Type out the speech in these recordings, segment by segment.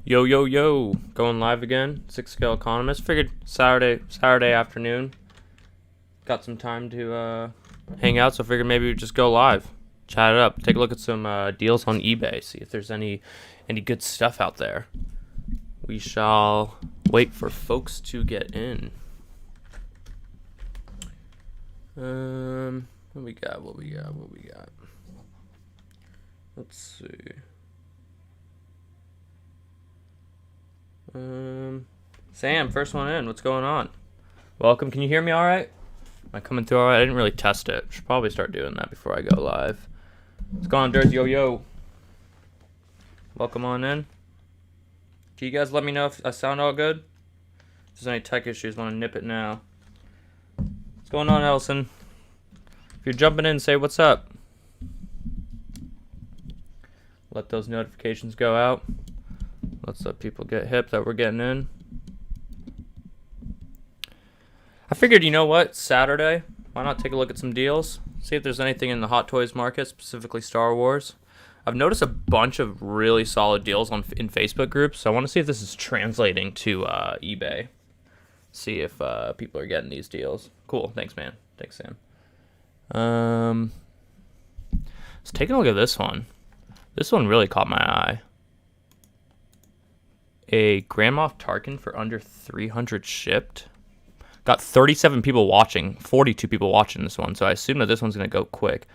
Yo, yo, yo. Going live again. 6 Scale Economist. Figured Saturday afternoon. Got some time to hang out, so figured maybe we'd just go live. Chat it up. Take a look at some deals on eBay. See if there's any good stuff out there. We shall wait for folks to get in. What we got? Let's see. Sam, first one in. What's going on? Welcome. Can you hear me all right? Am I coming through all right? I didn't really test it. Should probably start doing that before I go live. What's going on, Dirt? Yo, yo. Welcome on in. Can you guys let me know if I sound all good? If there's any tech issues, want to nip it now. What's going on, Elson? If you're jumping in, say what's up. Let those notifications go out. Let's let people get hip that we're getting in. I figured, you know what? Saturday, why not take a look at some deals? See if there's anything in the Hot Toys market, specifically Star Wars. I've noticed a bunch of really solid deals in Facebook groups, so I want to see if this is translating to eBay. See if people are getting these deals. Cool. Thanks, man. Thanks, Sam. Let's take a look at this one. This one really caught my eye. A Grand Moff Tarkin for under 300 shipped. Got 37 people watching, 42 people watching this one, so I assume that this one's going to go quick.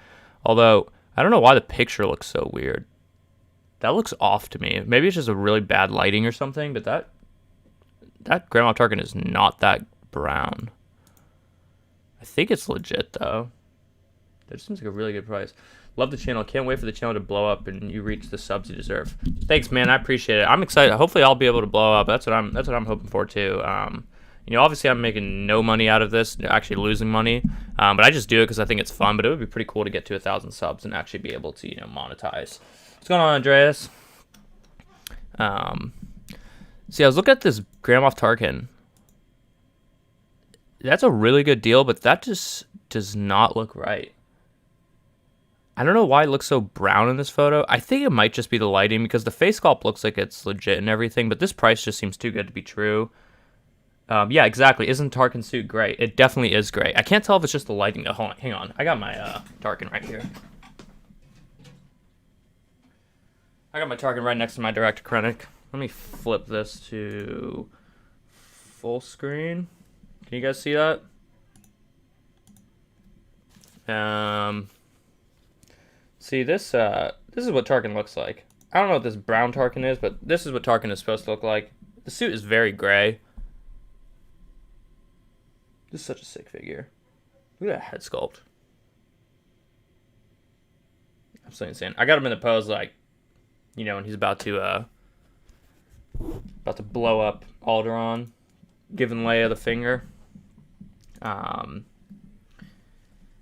Although, I don't know why the picture looks so weird. That looks off to me. Maybe it's just a really bad lighting or something, but that Grand Moff Tarkin is not that brown. I think it's legit, though. That just seems like a really good price. Love the channel. Can't wait for the channel to blow up and you reach the subs you deserve. Thanks, man. I appreciate it. I'm excited. Hopefully, I'll be able to blow up. That's what I'm hoping for too. Obviously, I'm making no money out of this. Actually, losing money. But I just do it because I think it's fun. But it would be pretty cool to get to 1,000 subs and actually be able to, monetize. What's going on, Andreas? See, I was looking at this Grand Moff Tarkin. That's a really good deal, but that just does not look right. I don't know why it looks so brown in this photo. I think it might just be the lighting because the face sculpt looks like it's legit and everything, but this price just seems too good to be true. Yeah, exactly. Isn't Tarkin suit great? It definitely is great. I can't tell if it's just the lighting. Hold on, hang on. I got my Tarkin right here. I got my Tarkin right next to my Director Krennic. Let me flip this to full screen. Can you guys see that? See, this is what Tarkin looks like. I don't know what this brown Tarkin is, but this is what Tarkin is supposed to look like. The suit is very gray. This is such a sick figure. Look at that head sculpt. Absolutely insane. I got him in the pose like, when he's about to blow up Alderaan, giving Leia the finger.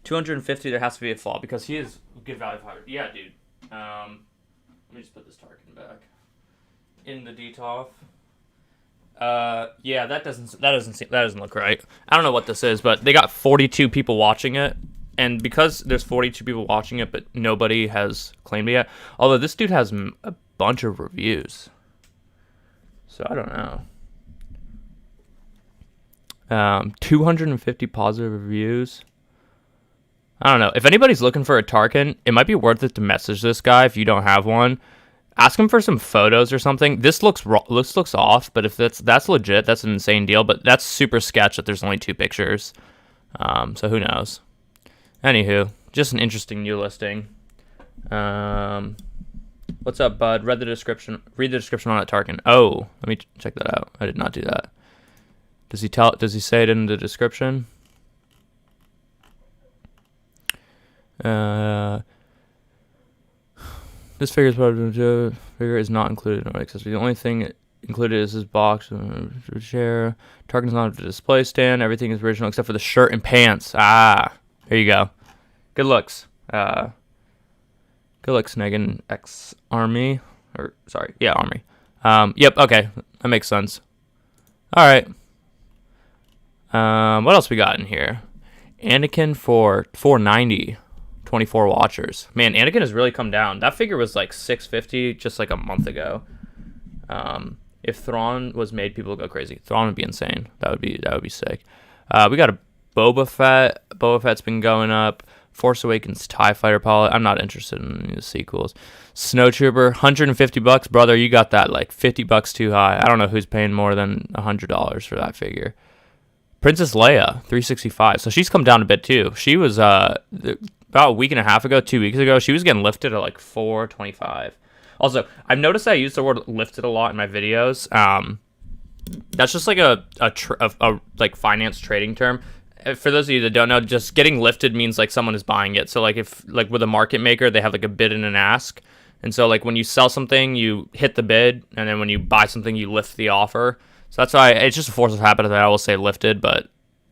250, there has to be a flaw because he is good value for $100. Yeah, dude. Let me just put this Tarkin back in the DTOF. Yeah, that doesn't look right. I don't know what this is, but they got 42 people watching it, and because there's 42 people watching it, but nobody has claimed it yet. Although this dude has a bunch of reviews, so I don't know. 250 positive reviews. I don't know. If anybody's looking for a Tarkin, it might be worth it to message this guy if you don't have one. Ask him for some photos or something. This looks off, but if that's legit, that's an insane deal. But that's super sketch that there's only 2 pictures. So who knows? Anywho, just an interesting new listing. What's up, bud? Read the description on that Tarkin. Oh, let me check that out. I did not do that. Does he say it in the description? This figure is not included in our accessory. The only thing included is his box, chair. Tarkin's not a display stand. Everything is original except for the shirt and pants. Ah, here you go. Good looks. Good looks, Negan X Army. Army. Yep. Okay, that makes sense. All right. What else we got in here? Anakin for $490. 24 watchers. Man, Anakin has really come down. That figure was like $650 just like a month ago. If Thrawn was made, people would go crazy. Thrawn would be insane. That would be sick. We got a Boba Fett. Boba Fett's been going up. Force Awakens TIE Fighter pilot. I'm not interested in any of the sequels. Snowtrooper, $150, brother. You got that like $50 too high. I don't know who's paying more than $100 for that figure. Princess Leia, $365. So she's come down a bit too. She was about a week and a half ago, 2 weeks ago. She was getting lifted at like $425. Also, I've noticed I use the word lifted a lot in my videos. That's just like a like finance trading term. For those of you that don't know, just getting lifted means like someone is buying it. So like if like with a market maker, they have like a bid and an ask. And so like when you sell something, you hit the bid, and then when you buy something, you lift the offer. So that's why it's just a force of habit that I will say lifted. But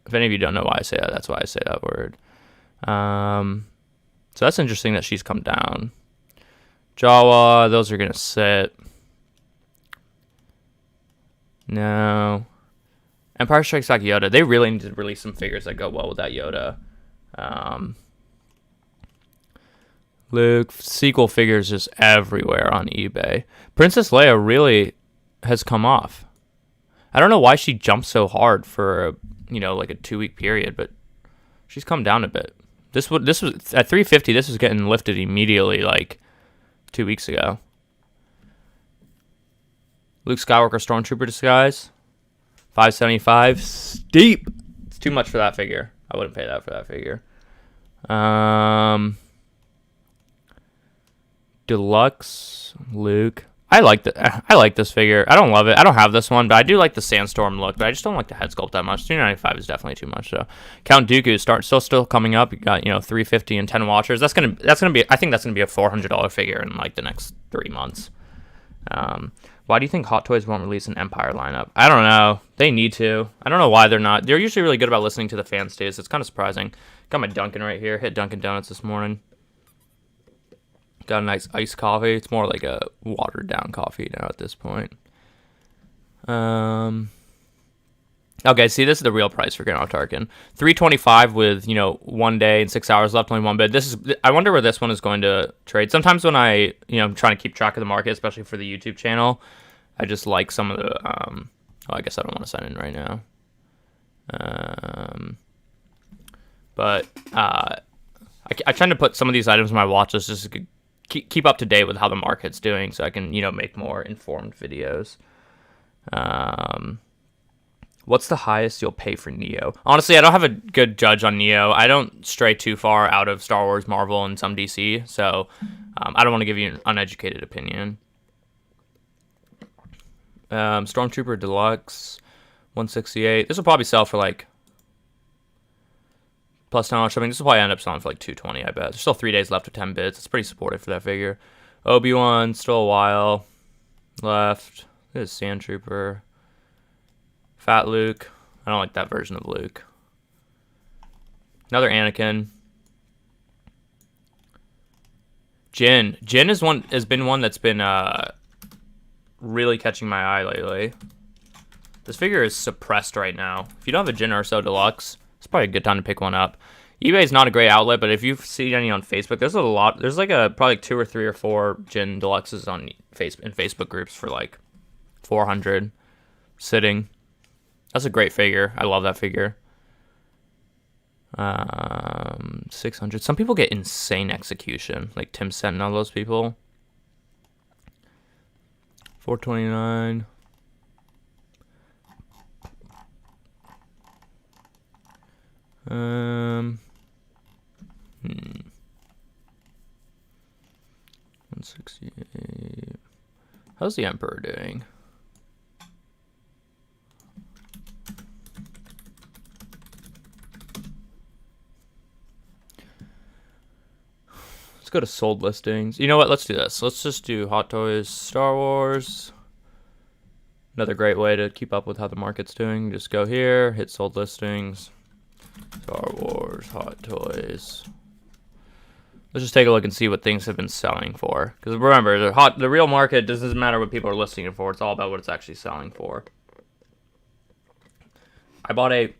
if any of you don't know why I say that, that's why I say that word. So that's interesting that she's come down. Jawa, those are gonna sit. No. Empire Strikes Back Yoda. They really need to release some figures that go well with that Yoda. Luke, sequel figures just everywhere on eBay. Princess Leia really has come off. I don't know why she jumped so hard for like a 2-week period, but she's come down a bit. This was at 350. This was getting lifted immediately, like 2 weeks ago. Luke Skywalker Stormtrooper disguise. $575. Steep. It's too much for that figure. I wouldn't pay that for that figure. Deluxe Luke. I like this figure. I don't love it. I don't have this one, but I do like the Sandstorm look. But I just don't like the head sculpt that much. $295 is definitely too much. So Count Dooku still coming up. You got 350 and 10 watchers. That's gonna be. I think that's gonna be a $400 figure in like the next 3 months. Why do you think Hot Toys won't release an Empire lineup? I don't know. They need to. I don't know why they're not. They're usually really good about listening to the fans too, so it's kind of surprising. Got my Dunkin' right here. Hit Dunkin' Donuts this morning. Got a nice iced coffee. It's more like a watered down coffee now at this point. Okay, see, this is the real price for Grand Moff Tarkin. $325 with 1 day and 6 hours left, only one bid. I wonder where this one is going to trade. Sometimes when I'm trying to keep track of the market, especially for the YouTube channel, I just like some of the. I guess I don't want to sign in right now. But I tend to put some of these items in my watch list just to keep up to date with how the market's doing, so I can make more informed videos. What's the highest you'll pay for Neo? Honestly, I don't have a good judge on Neo. I don't stray too far out of Star Wars, Marvel, and some DC, so I don't want to give you an uneducated opinion. Stormtrooper Deluxe, $168. This will probably sell for like plus $10 shipping. This will probably end up selling for like $220. I bet. There's still 3 days left of 10 bids. It's pretty supportive for that figure. Obi-Wan, still a while left. This is Sand Trooper. Fat Luke. I don't like that version of Luke. Another Anakin. Jin. Jin has been one that's been really catching my eye lately. This figure is suppressed right now. If you don't have a Jin Urso Deluxe, it's probably a good time to pick one up. eBay is not a great outlet, but if you see any on Facebook, there's a lot. There's like probably 2 or 3 or 4 Jin Deluxes in Facebook groups for like $400 sitting. That's a great figure. I love that figure. 600. Some people get insane execution, like Tim Sentinel, those people. $429. $168. How's the Emperor doing? Let's go to sold listings. You know what? Let's do this. Let's just do Hot Toys Star Wars. Another great way to keep up with how the market's doing. Just go here, hit sold listings. Star Wars Hot Toys. Let's just take a look and see what things have been selling for. Because remember, the real market doesn't matter what people are listing it for. It's all about what it's actually selling for. I bought a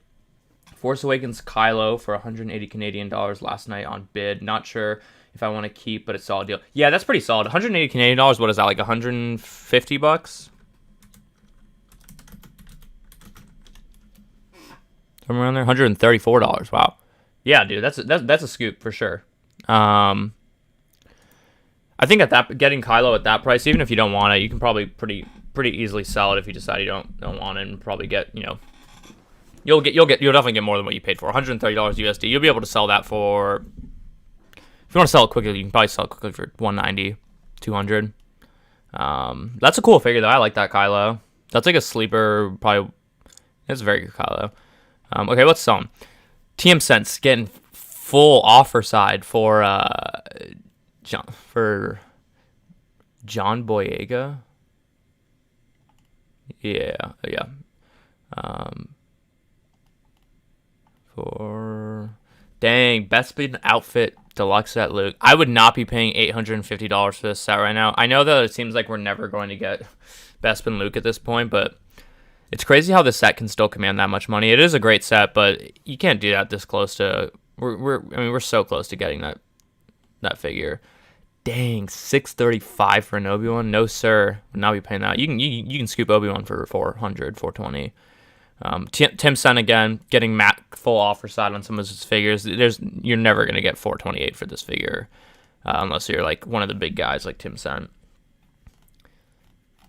Force Awakens Kylo for 180 Canadian dollars last night on bid. Not sure if I want to keep, but it's a solid deal. Yeah, that's pretty solid. 180 Canadian dollars. What is that, like $150? somewhere around there. $134. Wow. Yeah, dude, that's a scoop for sure. I think at that getting Kylo at that price, even if you don't want it, you can probably pretty easily sell it if you decide you don't want it, and probably get, you know, you'll definitely get more than what you paid for. $130 USD. You'll be able to sell that for, if you want to sell it quickly, you can probably sell it quickly for 190, 200. That's a cool figure though. I like that Kylo. That's like a sleeper. Probably, it's a very good Kylo. Okay, let's sell him. TM Sense getting full offer side for John Boyega. Yeah. For dang, Bespin outfit deluxe set Luke. I would not be paying $850 for this set right now. I know that it seems like we're never going to get Bespin Luke at this point, but it's crazy how this set can still command that much money. It is a great set, but you can't do that this close to. We're so close to getting that figure. Dang, $635 for an Obi-Wan? No, sir. Would not be paying that. You can scoop Obi-Wan for 400, 420. Tim Sen again getting Matt full offer side on some of his figures. You're never gonna get 428 for this figure, unless you're like one of the big guys like Tim Sen.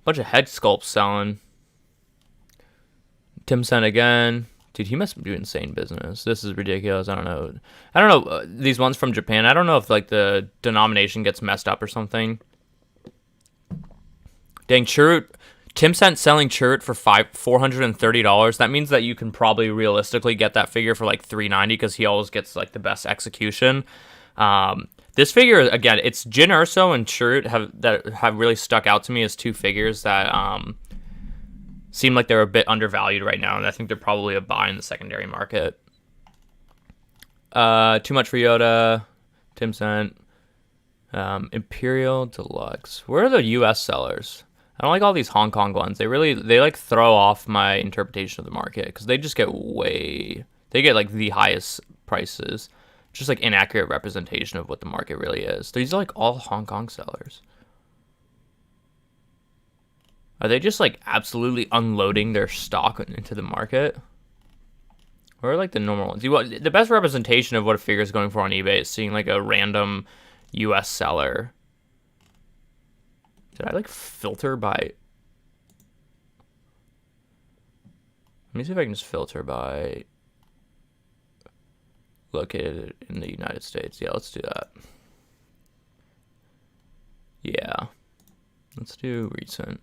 Bunch of head sculpts selling. Tim Sen again. Dude, he must do insane business. This is ridiculous. I don't know. These ones from Japan, I don't know if like the denomination gets messed up or something. Dang, Chirrut. Tim Sen selling Chirrut for $430. That means that you can probably realistically get that figure for like $390 because he always gets like the best execution. This figure, again, it's Jyn Erso and Chirrut have really stuck out to me as two figures that seem like they're a bit undervalued right now, and I think they're probably a buy in the secondary market. Too much for Yoda, Tim Sen, Imperial Deluxe. Where are the U.S. sellers? I don't like all these Hong Kong ones. They like throw off my interpretation of the market because they just get they get like the highest prices. Just like inaccurate representation of what the market really is. These are like all Hong Kong sellers. Are they just like absolutely unloading their stock into the market? Or like the normal ones? The best representation of what a figure is going for on eBay is seeing like a random US seller. Did I like filter by... Let me see if I can just filter by located in the United States. Yeah, let's do that. Yeah. Let's do recent.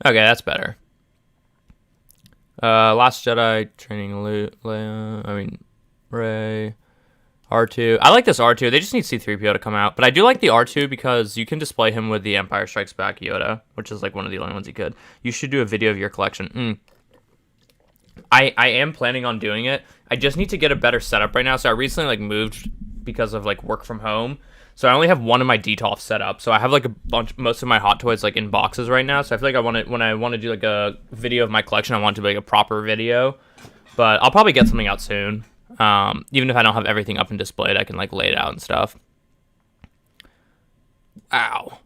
Okay, that's better. Last Jedi training Leia. Rey. R2. I like this R2. They just need C-3PO to come out. But I do like the R2 because you can display him with the Empire Strikes Back Yoda, which is like one of the only ones you could. You should do a video of your collection. I am planning on doing it. I just need to get a better setup right now. So I recently like moved because of like work from home. So I only have one of my DTOF set up. So I have like most of my Hot Toys like in boxes right now. So I feel like when I want to do like a video of my collection, I want it to be like a proper video. But I'll probably get something out soon. Even if I don't have everything up and displayed, I can like lay it out and stuff. Wow.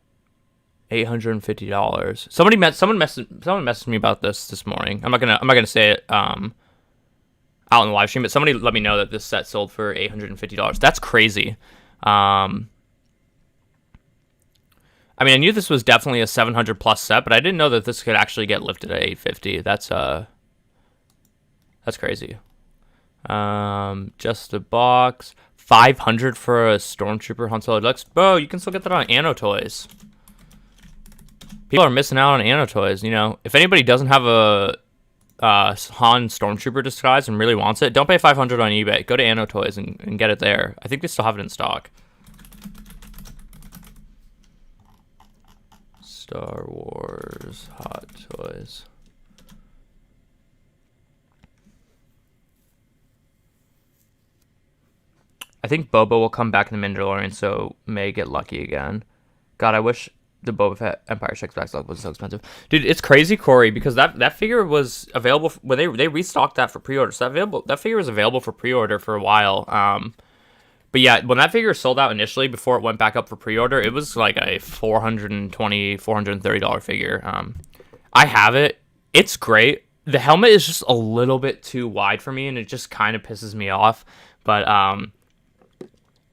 $850. Someone messaged me about this morning. I'm not gonna say it out in the live stream, but somebody let me know that this set sold for $850. That's crazy. I mean, I knew this was definitely a 700 plus set, but I didn't know that this could actually get lifted at 850. That's crazy. Just a box. 500 for a Stormtrooper Han Solo Deluxe. Bro, you can still get that on Anno Toys. People are missing out on Anno Toys. You know, if anybody doesn't have a Han Stormtrooper disguise and really wants it, don't pay 500 on eBay. Go to Anno Toys and get it there. I think they still have it in stock. Star Wars Hot Toys. I think Boba will come back in the Mandalorian, so may get lucky again. God, I wish the Boba Fett Empire Strikes Back stock wasn't so expensive. Dude, it's crazy, Corey, because that figure was available when they restocked that for pre-order. So that figure was available for pre-order for a while. But yeah, when that figure sold out initially before it went back up for pre-order, it was like a $420, $430 figure. I have it. It's great. the helmet is just a little bit too wide for me, and it just kind of pisses me off. But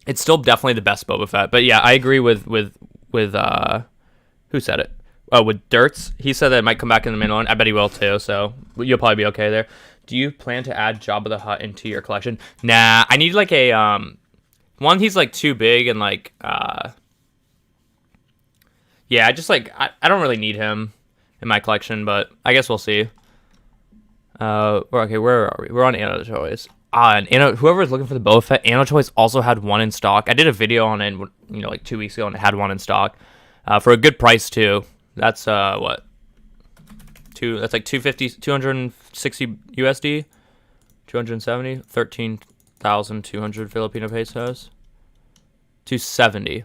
it's still definitely the best Boba Fett. But yeah, I agree with who said it? Oh, with Dirts. He said that it might come back in the Mandalorian. I bet he will too. So you'll probably be okay there. Do you plan to add Jabba the Hutt into your collection? Nah, I need like a one. He's like too big and like yeah. I just like I don't really need him in my collection, but I guess we'll see. Okay, where are we? We're on Anno Toys. And whoever's looking for the Boba Fett, Anno Toys also had one in stock. I did a video on it, like 2 weeks ago, and it had one in stock for a good price too. That's what? That's like 260 USD, 270, 13,200 Filipino pesos, 270.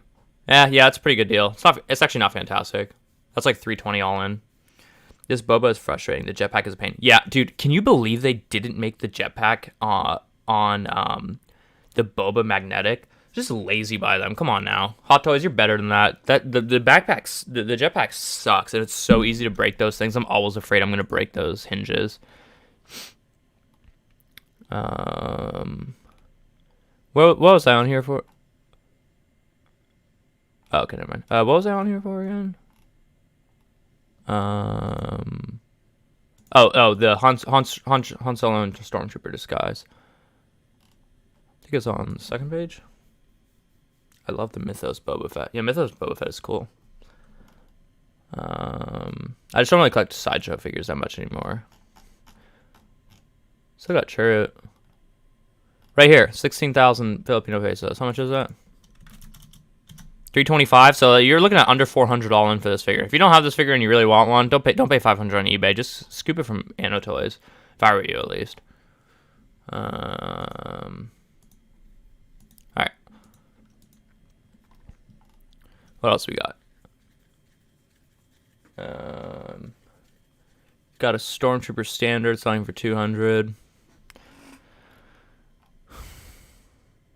Yeah, it's a pretty good deal. It's actually not fantastic. That's like 320 all in. This boba is frustrating. The jetpack is a pain. Yeah, dude, can you believe they didn't make the jetpack on the boba magnetic? Just lazy by them. Come on now. Hot Toys, you're better than that. The backpacks, the jetpack sucks, and it's so easy to break those things. I'm always afraid I'm going to break those hinges. What was I on here for? Oh, okay, never mind. What was I on here for again? The Han Solo and Stormtrooper disguise. I think it's on the second page. I love the Mythos Boba Fett. Yeah, Mythos Boba Fett is cool. I just don't really collect sideshow figures that much anymore. Still got Chariot. Right here, 16,000 Filipino pesos. How much is that? 325. So you're looking at under 400 all in for this figure. If you don't have this figure and you really want one, don't pay 500 on eBay. Just scoop it from Anno Toys. If I were you, at least. All right. What else we got? Got a Stormtrooper Standard selling for 200.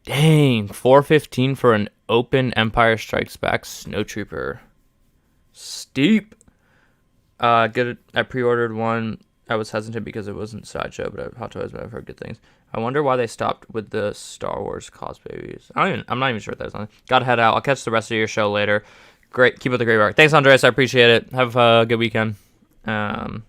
Dang, 415 for an open Empire Strikes Back Snowtrooper. Steep. Good. I pre-ordered one. I was hesitant because it wasn't Sideshow, but Hot Toys, but I've heard good things. I wonder why they stopped with the Star Wars cosplays. I'm not even sure what that is on. Gotta head out. I'll catch the rest of your show later. Great. Keep up the great work. Thanks, Andres. I appreciate it. Have a good weekend. Han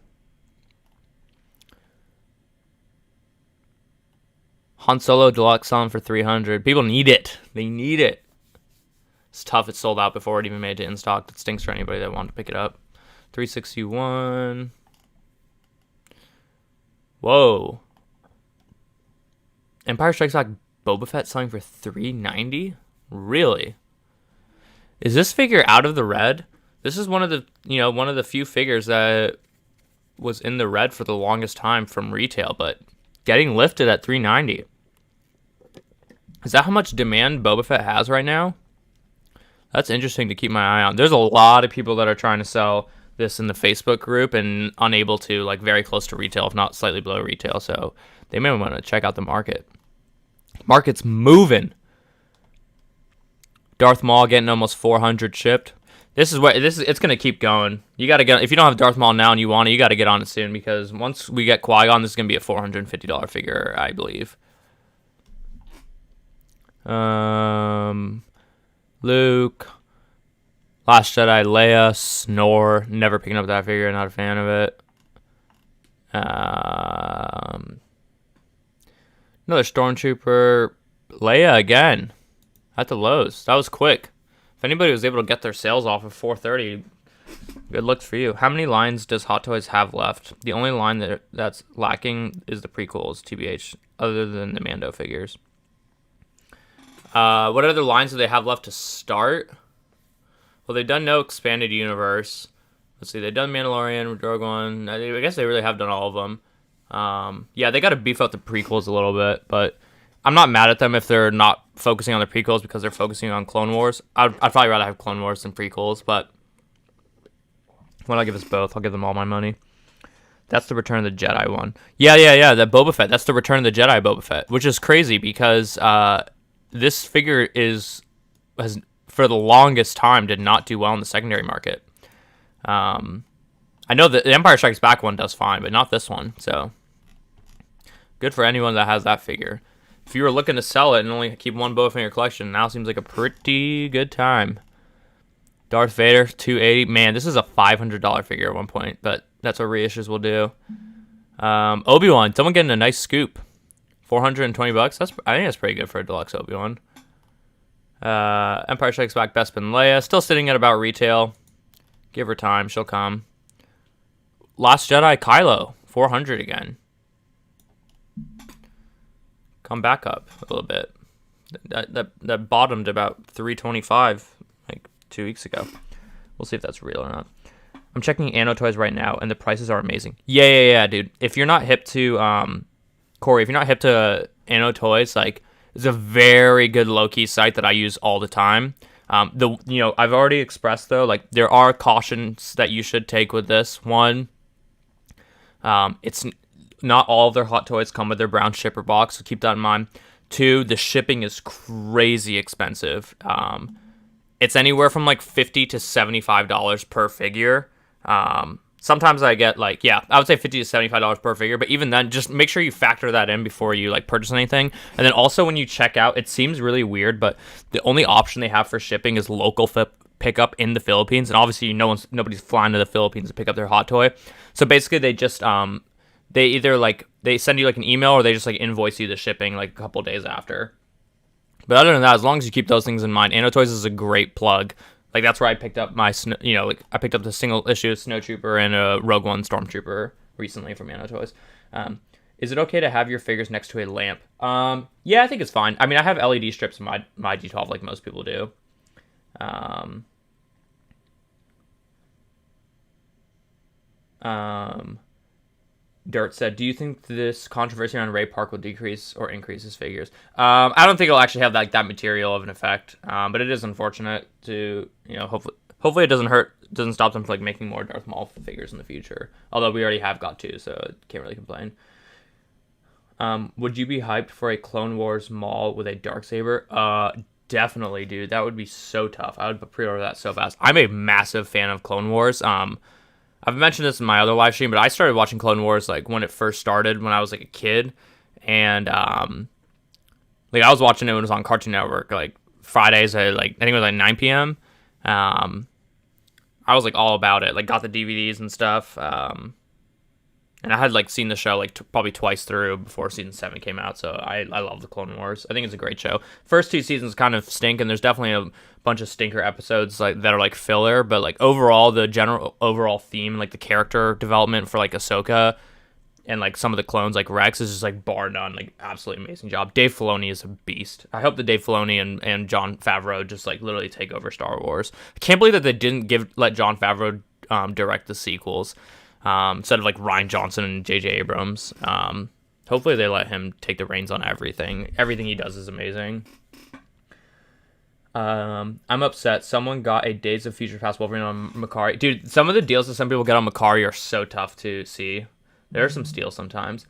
Solo Deluxe on for 300. People need it. They need it. It's tough. It's sold out before it even made it in stock. That stinks for anybody that wanted to pick it up. 361. Whoa. Empire Strikes Back Boba Fett selling for 390? Really? Is this figure out of the red? This is one of the few figures that was in the red for the longest time from retail, but getting lifted at 390. Is that how much demand Boba Fett has right now? That's interesting to keep my eye on. There's a lot of people that are trying to sell this in the Facebook group and unable to, like, very close to retail, if not slightly below retail. So they may want to check out the market. Market's moving. Darth Maul getting almost 400 shipped. It's going to keep going. You got to get, if you don't have Darth Maul now and you want it, you got to get on it soon, because once we get Qui-Gon, this is going to be a $450 figure, I believe. Luke, Last Jedi, Leia, Snore. Never picking up that figure. Not a fan of it. Another Stormtrooper. Leia again. At the lows. That was quick. If anybody was able to get their sales off of 430, good looks for you. How many lines does Hot Toys have left? The only line that's lacking is the prequels, TBH, other than the Mando figures. What other lines do they have left to start? Well, they've done no expanded universe. Let's see, they've done Mandalorian, Rogue One. I guess they really have done all of them. Yeah, they got to beef up the prequels a little bit, but I'm not mad at them if they're not focusing on the prequels because they're focusing on Clone Wars. I'd probably rather have Clone Wars than prequels, but when I give us both, I'll give them all my money. That's the Return of the Jedi one. Yeah, that Boba Fett. That's the Return of the Jedi Boba Fett, which is crazy because this figure has for the longest time did not do well in the secondary market. So I know that the Empire Strikes Back one does fine, but not this one. So good for anyone that has that figure. If you were looking to sell it and only keep one Boba in your collection, now seems like a pretty good time. Darth Vader, 280. Man, this is a $500 figure at one point, but that's what reissues will do. Obi-Wan, someone getting a nice scoop. $420. I think that's pretty good for a deluxe Obi-Wan. Empire Strikes Back, Bespin Leia, still sitting at about retail. Give her time, she'll come. Last Jedi, Kylo, 400 again. Come back up a little bit. That bottomed about 325 like 2 weeks ago. We'll see if that's real or not. I'm checking Anno Toys right now, and the prices are amazing. Yeah, dude. If you're not hip to Corey, if you're not hip to Anno Toys, like, it's a very good low-key site that I use all the time. I've already expressed, though, like, there are cautions that you should take with this. One, it's not all of their Hot Toys come with their brown shipper box, so keep that in mind. Two, the shipping is crazy expensive. It's anywhere from like $50 to $75 per figure. Sometimes I get I would say $50 to $75 per figure, but even then, just make sure you factor that in before you like purchase anything. And then also when you check out, it seems really weird, but the only option they have for shipping is local pickup in the Philippines, and obviously nobody's flying to the Philippines to pick up their Hot Toy. So basically, they just they either they send you like an email or they just like invoice you the shipping like a couple days after. But other than that, as long as you keep those things in mind, Anno Toys is a great plug. Like, that's where I picked up I picked up the single issue Snowtrooper and a Rogue One Stormtrooper recently from Anno Toys. Is it okay to have your figures next to a lamp? Yeah, I think it's fine. I mean, I have LED strips in my G12 like most people do. Dirt said, do you think this controversy around Ray Park will decrease or increase his figures? I don't think it'll actually have that material of an effect, but it is unfortunate to, hopefully it doesn't stop them from like making more Darth Maul figures in the future, although we already have got two, so can't really complain. Would you be hyped for a Clone Wars Maul with a Darksaber? Definitely, dude. That would be so tough. I would pre-order that so fast. I'm a massive fan of Clone Wars. I've mentioned this in my other live stream, but I started watching Clone Wars like when it first started when I was like a kid, and I was watching it when it was on Cartoon Network like Fridays at I think it was like 9 p.m. I was like all about it, like got the DVDs and stuff, and I had like seen the show like probably twice through before season 7 came out, so I love the Clone Wars. I think it's a great show. First 2 seasons kind of stink, and there's definitely a bunch of stinker episodes like that are like filler, but like overall the general overall theme, like the character development for like Ahsoka and like some of the clones like Rex is just like bar none, like absolutely amazing job. Dave Filoni is a beast. I hope that Dave Filoni and Jon Favreau just like literally take over Star Wars. I can't believe that they didn't let Jon Favreau direct the sequels instead of like Rian Johnson and J.J. Abrams. Hopefully they let him take the reins on everything. Everything he does is amazing. I'm upset. Someone got a Days of Future Past Wolverine on Macari. Dude, some of the deals that some people get on Macari are so tough to see. There are some steals sometimes.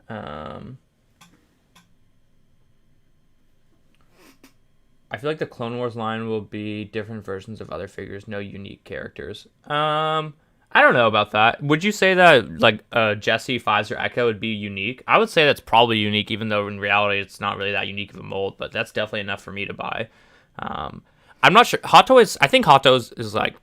I feel like the Clone Wars line will be different versions of other figures, no unique characters. I don't know about that. Would you say that like Jesse, Pfizer, Echo would be unique? I would say that's probably unique, even though in reality it's not really that unique of a mold, but that's definitely enough for me to buy. I'm not sure. Hot Toys, I think Hot Toys is like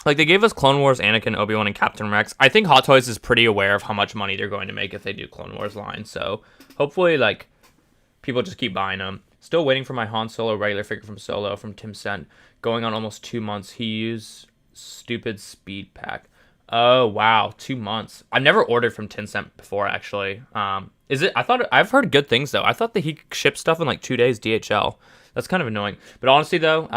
they gave us Clone Wars, Anakin, Obi-Wan, and Captain Rex. I think Hot Toys is pretty aware of how much money they're going to make if they do Clone Wars line. So hopefully, like, people just keep buying them. Still waiting for my Han Solo regular figure from Solo from Tim Cent. Going on almost 2 months. He used stupid speed pack. Oh wow, 2 months. I've never ordered from Tim Cent before actually. Is it? I've heard good things though. I thought that he shipped stuff in like 2 days DHL. That's kind of annoying. But honestly though,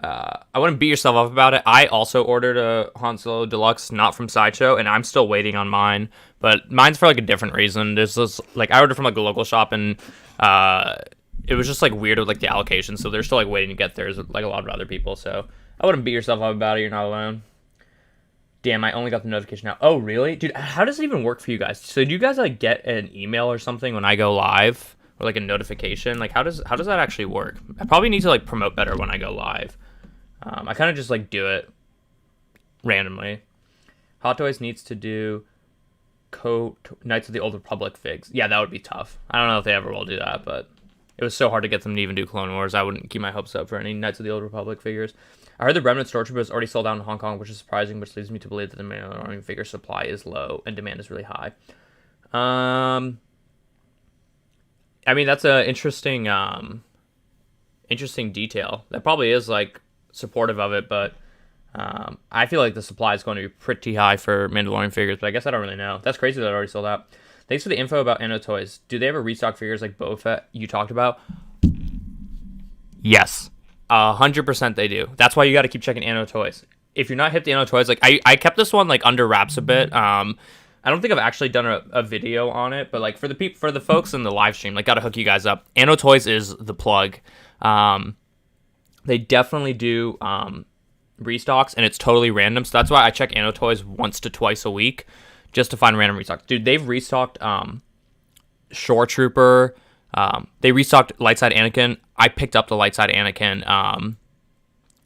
I wouldn't beat yourself up about it. I also ordered a Han Solo Deluxe, not from Sideshow, and I'm still waiting on mine. But mine's for like a different reason. There's this like I ordered from like a local shop, and it was just like weird with like the allocation. So they're still like waiting to get theirs, like a lot of other people. So I wouldn't beat yourself up about it. You're not alone. Damn, I only got the notification now. Oh really, dude? How does it even work for you guys? So do you guys like get an email or something when I go live, or like a notification? Like how does that actually work? I probably need to like promote better when I go live. I kind of just like do it randomly. Hot Toys needs to do Knights of the Old Republic figs. Yeah, that would be tough. I don't know if they ever will do that, but it was so hard to get them to even do Clone Wars. I wouldn't keep my hopes up for any Knights of the Old Republic figures. I heard the Remnant Stormtrooper is already sold out in Hong Kong, which is surprising, which leads me to believe that the Mandalorian figure supply is low and demand is really high. I mean, that's a interesting detail. That probably is like supportive of it, but I feel like the supply is going to be pretty high for Mandalorian figures, but I guess I don't really know. That's crazy that it already sold out. Thanks for the info about Anno Toys. Do they ever restock figures like Boba Fett you talked about? Yes. 100% they do. That's why you got to keep checking Anno Toys. If you're not hip to Anno Toys, like I kept this one like under wraps a bit. I don't think I've actually done a video on it, but like for the folks in the live stream, like gotta hook you guys up. Anno Toys is the plug. They definitely do restocks, and it's totally random. So that's why I check Anno Toys once to twice a week just to find random restocks. Dude, they've restocked Shore Trooper. They restocked Light Side Anakin. I picked up the Light Side Anakin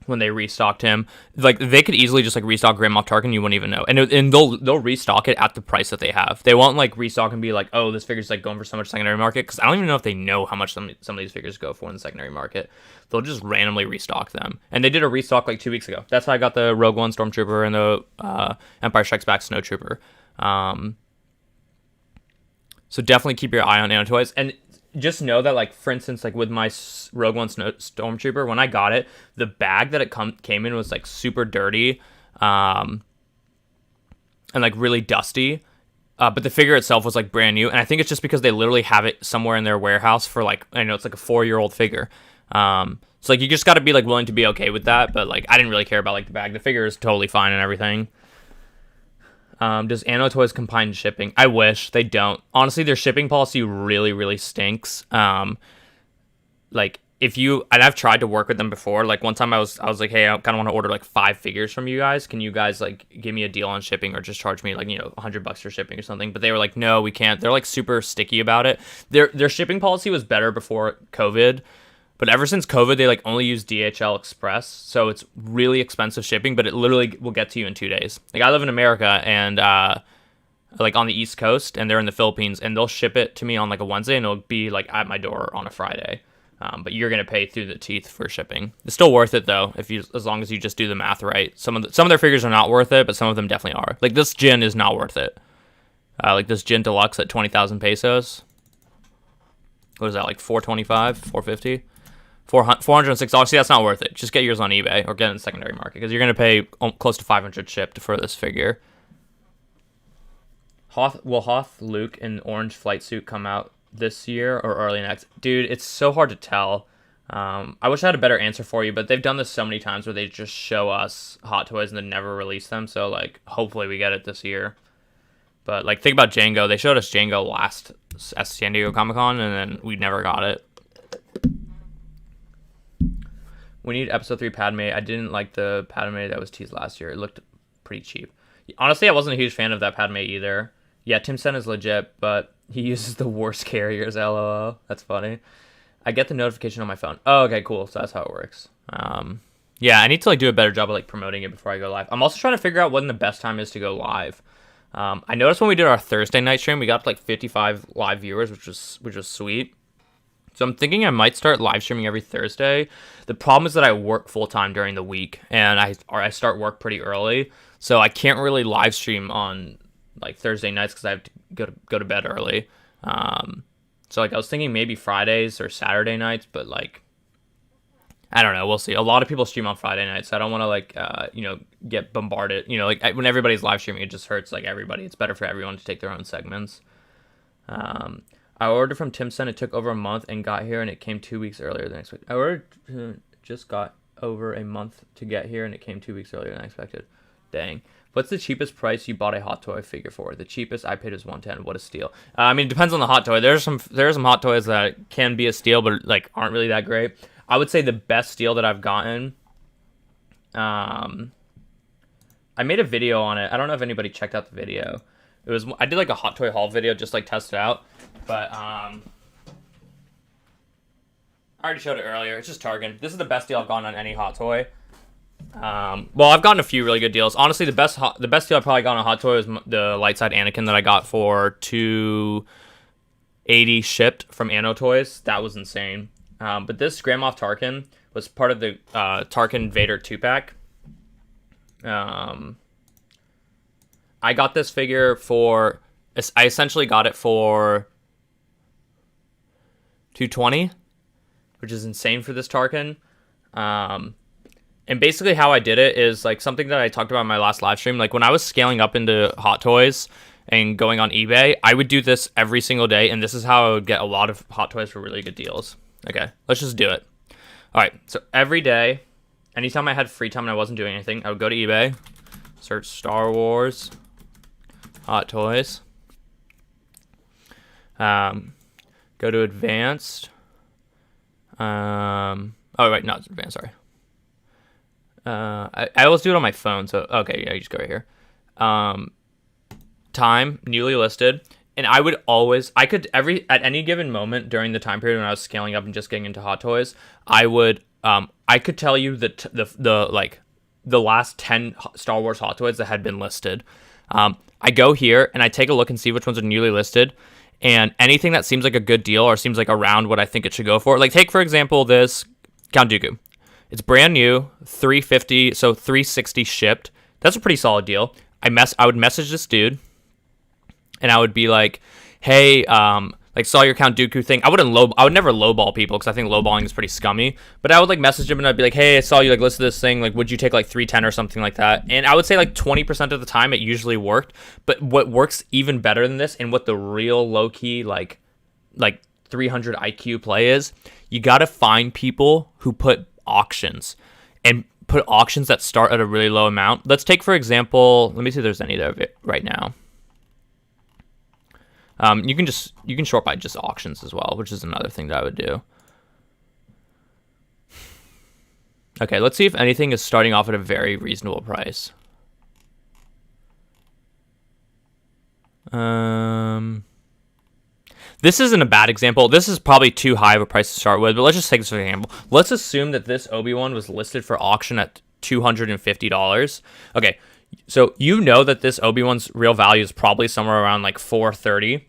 when they restocked him. Like they could easily just like restock Grand Moff Tarkin, you wouldn't even know. And they'll restock it at the price that they have. They won't like restock and be like, oh, this figure's like going for so much secondary market, because I don't even know if they know how much some of these figures go for in the secondary market. They'll just randomly restock them. And they did a restock like 2 weeks ago. That's how I got the Rogue One Stormtrooper and the Empire Strikes Back Snowtrooper. So definitely keep your eye on Anno Toys. And just know that, like, for instance, like with my Rogue One Stormtrooper, when I got it, the bag that it came in was like super dirty, and like really dusty. But the figure itself was like brand new, and I think it's just because they literally have it somewhere in their warehouse for like, I know it's like a 4-year-old figure. So like you just got to be like willing to be okay with that. But like I didn't really care about like the bag. The figure is totally fine and everything. Does Anno Toys combine shipping? I wish. They don't. Honestly, their shipping policy really, really stinks. Like if you, and I've tried to work with them before. Like one time I was like, hey, I kind of want to order like 5 figures from you guys. Can you guys like give me a deal on shipping, or just charge me like, you know, $100 for shipping or something? But they were like, no, we can't. They're like super sticky about it. Their shipping policy was better before COVID. But ever since COVID, they like only use DHL Express, so it's really expensive shipping, but it literally will get to you in 2 days. Like I live in America and like on the East Coast, and they're in the Philippines, and they'll ship it to me on like a Wednesday, and it'll be like at my door on a Friday. But you're gonna pay through the teeth for shipping. It's still worth it though, as long as you just do the math right. Some of their figures are not worth it, but some of them definitely are. Like this Jin is not worth it. Like this Jin Deluxe at 20,000 pesos. What is that, like 425, 450? $406. See, that's not worth it. Just get yours on eBay or get it in the secondary market, because you're going to pay close to 500 shipped for this figure. Will Hoth Luke in orange flight suit come out this year or early next? Dude, it's so hard to tell. I wish I had a better answer for you, but they've done this so many times where they just show us Hot Toys and then never release them. So, like, hopefully we get it this year. But, like, think about Django. They showed us Django last at San Diego Comic-Con, and then we never got it. We need episode 3 Padme. I didn't like the Padme that was teased last year. It looked pretty cheap. Honestly, I wasn't a huge fan of that Padme either. Yeah, Tim Sen is legit, but he uses the worst carriers, LOL. That's funny. I get the notification on my phone. Oh, okay, cool. So that's how it works. Yeah, I need to like do a better job of like promoting it before I go live. I'm also trying to figure out when the best time is to go live. I noticed when we did our Thursday night stream, we got to like 55 live viewers, which was sweet. So I'm thinking I might start live streaming every Thursday. The problem is that I work full time during the week, and I start work pretty early, so I can't really live stream on like Thursday nights because I have to go to bed early. So like I was thinking maybe Fridays or Saturday nights, but like I don't know. We'll see. A lot of people stream on Friday nights, so I don't want to like get bombarded. Like when everybody's live streaming, it just hurts like everybody. It's better for everyone to take their own segments. I ordered from Tim Sen. It took over a month and got here, and it came 2 weeks earlier than expected. I ordered just got over a month to get here, and it came 2 weeks earlier than expected. Dang. What's the cheapest price you bought a Hot Toy figure for? The cheapest I paid is $110. What a steal. I mean, it depends on the Hot Toy. There are some Hot Toys that can be a steal, but like aren't really that great. I would say the best steal that I've gotten. I made a video on it. I don't know if anybody checked out the video. I did like a Hot Toy haul video, just like test it out. But I already showed it earlier. It's just Tarkin. This is the best deal I've gotten on any Hot Toy. Well, I've gotten a few really good deals. Honestly, the best deal I probably got on a Hot Toy was the light side Anakin that I got for 280 shipped from Anno Toys. That was insane. But this Grand Moff Tarkin was part of the Tarkin Vader 2-pack. I got this figure for... I essentially got it for 220, which is insane for this Tarkin. And basically how I did it is like something that I talked about in my last live stream. Like when I was scaling up into Hot Toys and going on eBay, I would do this every single day. And this is how I would get a lot of Hot Toys for really good deals. Okay, let's just do it. All right, so every day, anytime I had free time and I wasn't doing anything, I would go to eBay, search Star Wars Hot Toys, go to advanced. Oh, right, not advanced, sorry. I always do it on my phone, so okay, yeah, you just go right here. Time, newly listed, and I could at any given moment during the time period when I was scaling up and just getting into Hot Toys, I could tell you the last 10 Star Wars Hot Toys that had been listed. I go here and I take a look and see which ones are newly listed, and anything that seems like a good deal or seems like around what I think it should go for. Like take for example this Count Dooku. It's brand new, 350, so 360 shipped. That's a pretty solid deal. I would message this dude, and I would be like, "Hey, like saw your Count Dooku thing." I would never lowball people because I think lowballing is pretty scummy. But I would like message him and I'd be like, "Hey, I saw you like listed this thing. Like, would you take like 310 or something like that?" And I would say like 20% of the time it usually worked. But what works even better than this, and what the real low key like 300 IQ play is, you gotta find people who put auctions and put auctions that start at a really low amount. Let's take, for example, let me see if there's any of it right now. You can short by just auctions as well, which is another thing that I would do. Okay, let's see if anything is starting off at a very reasonable price. This isn't a bad example. This is probably too high of a price to start with, but let's just take this for example. Let's assume that this Obi-Wan was listed for auction at $250. Okay, so you know that this Obi-Wan's real value is probably somewhere around like $430.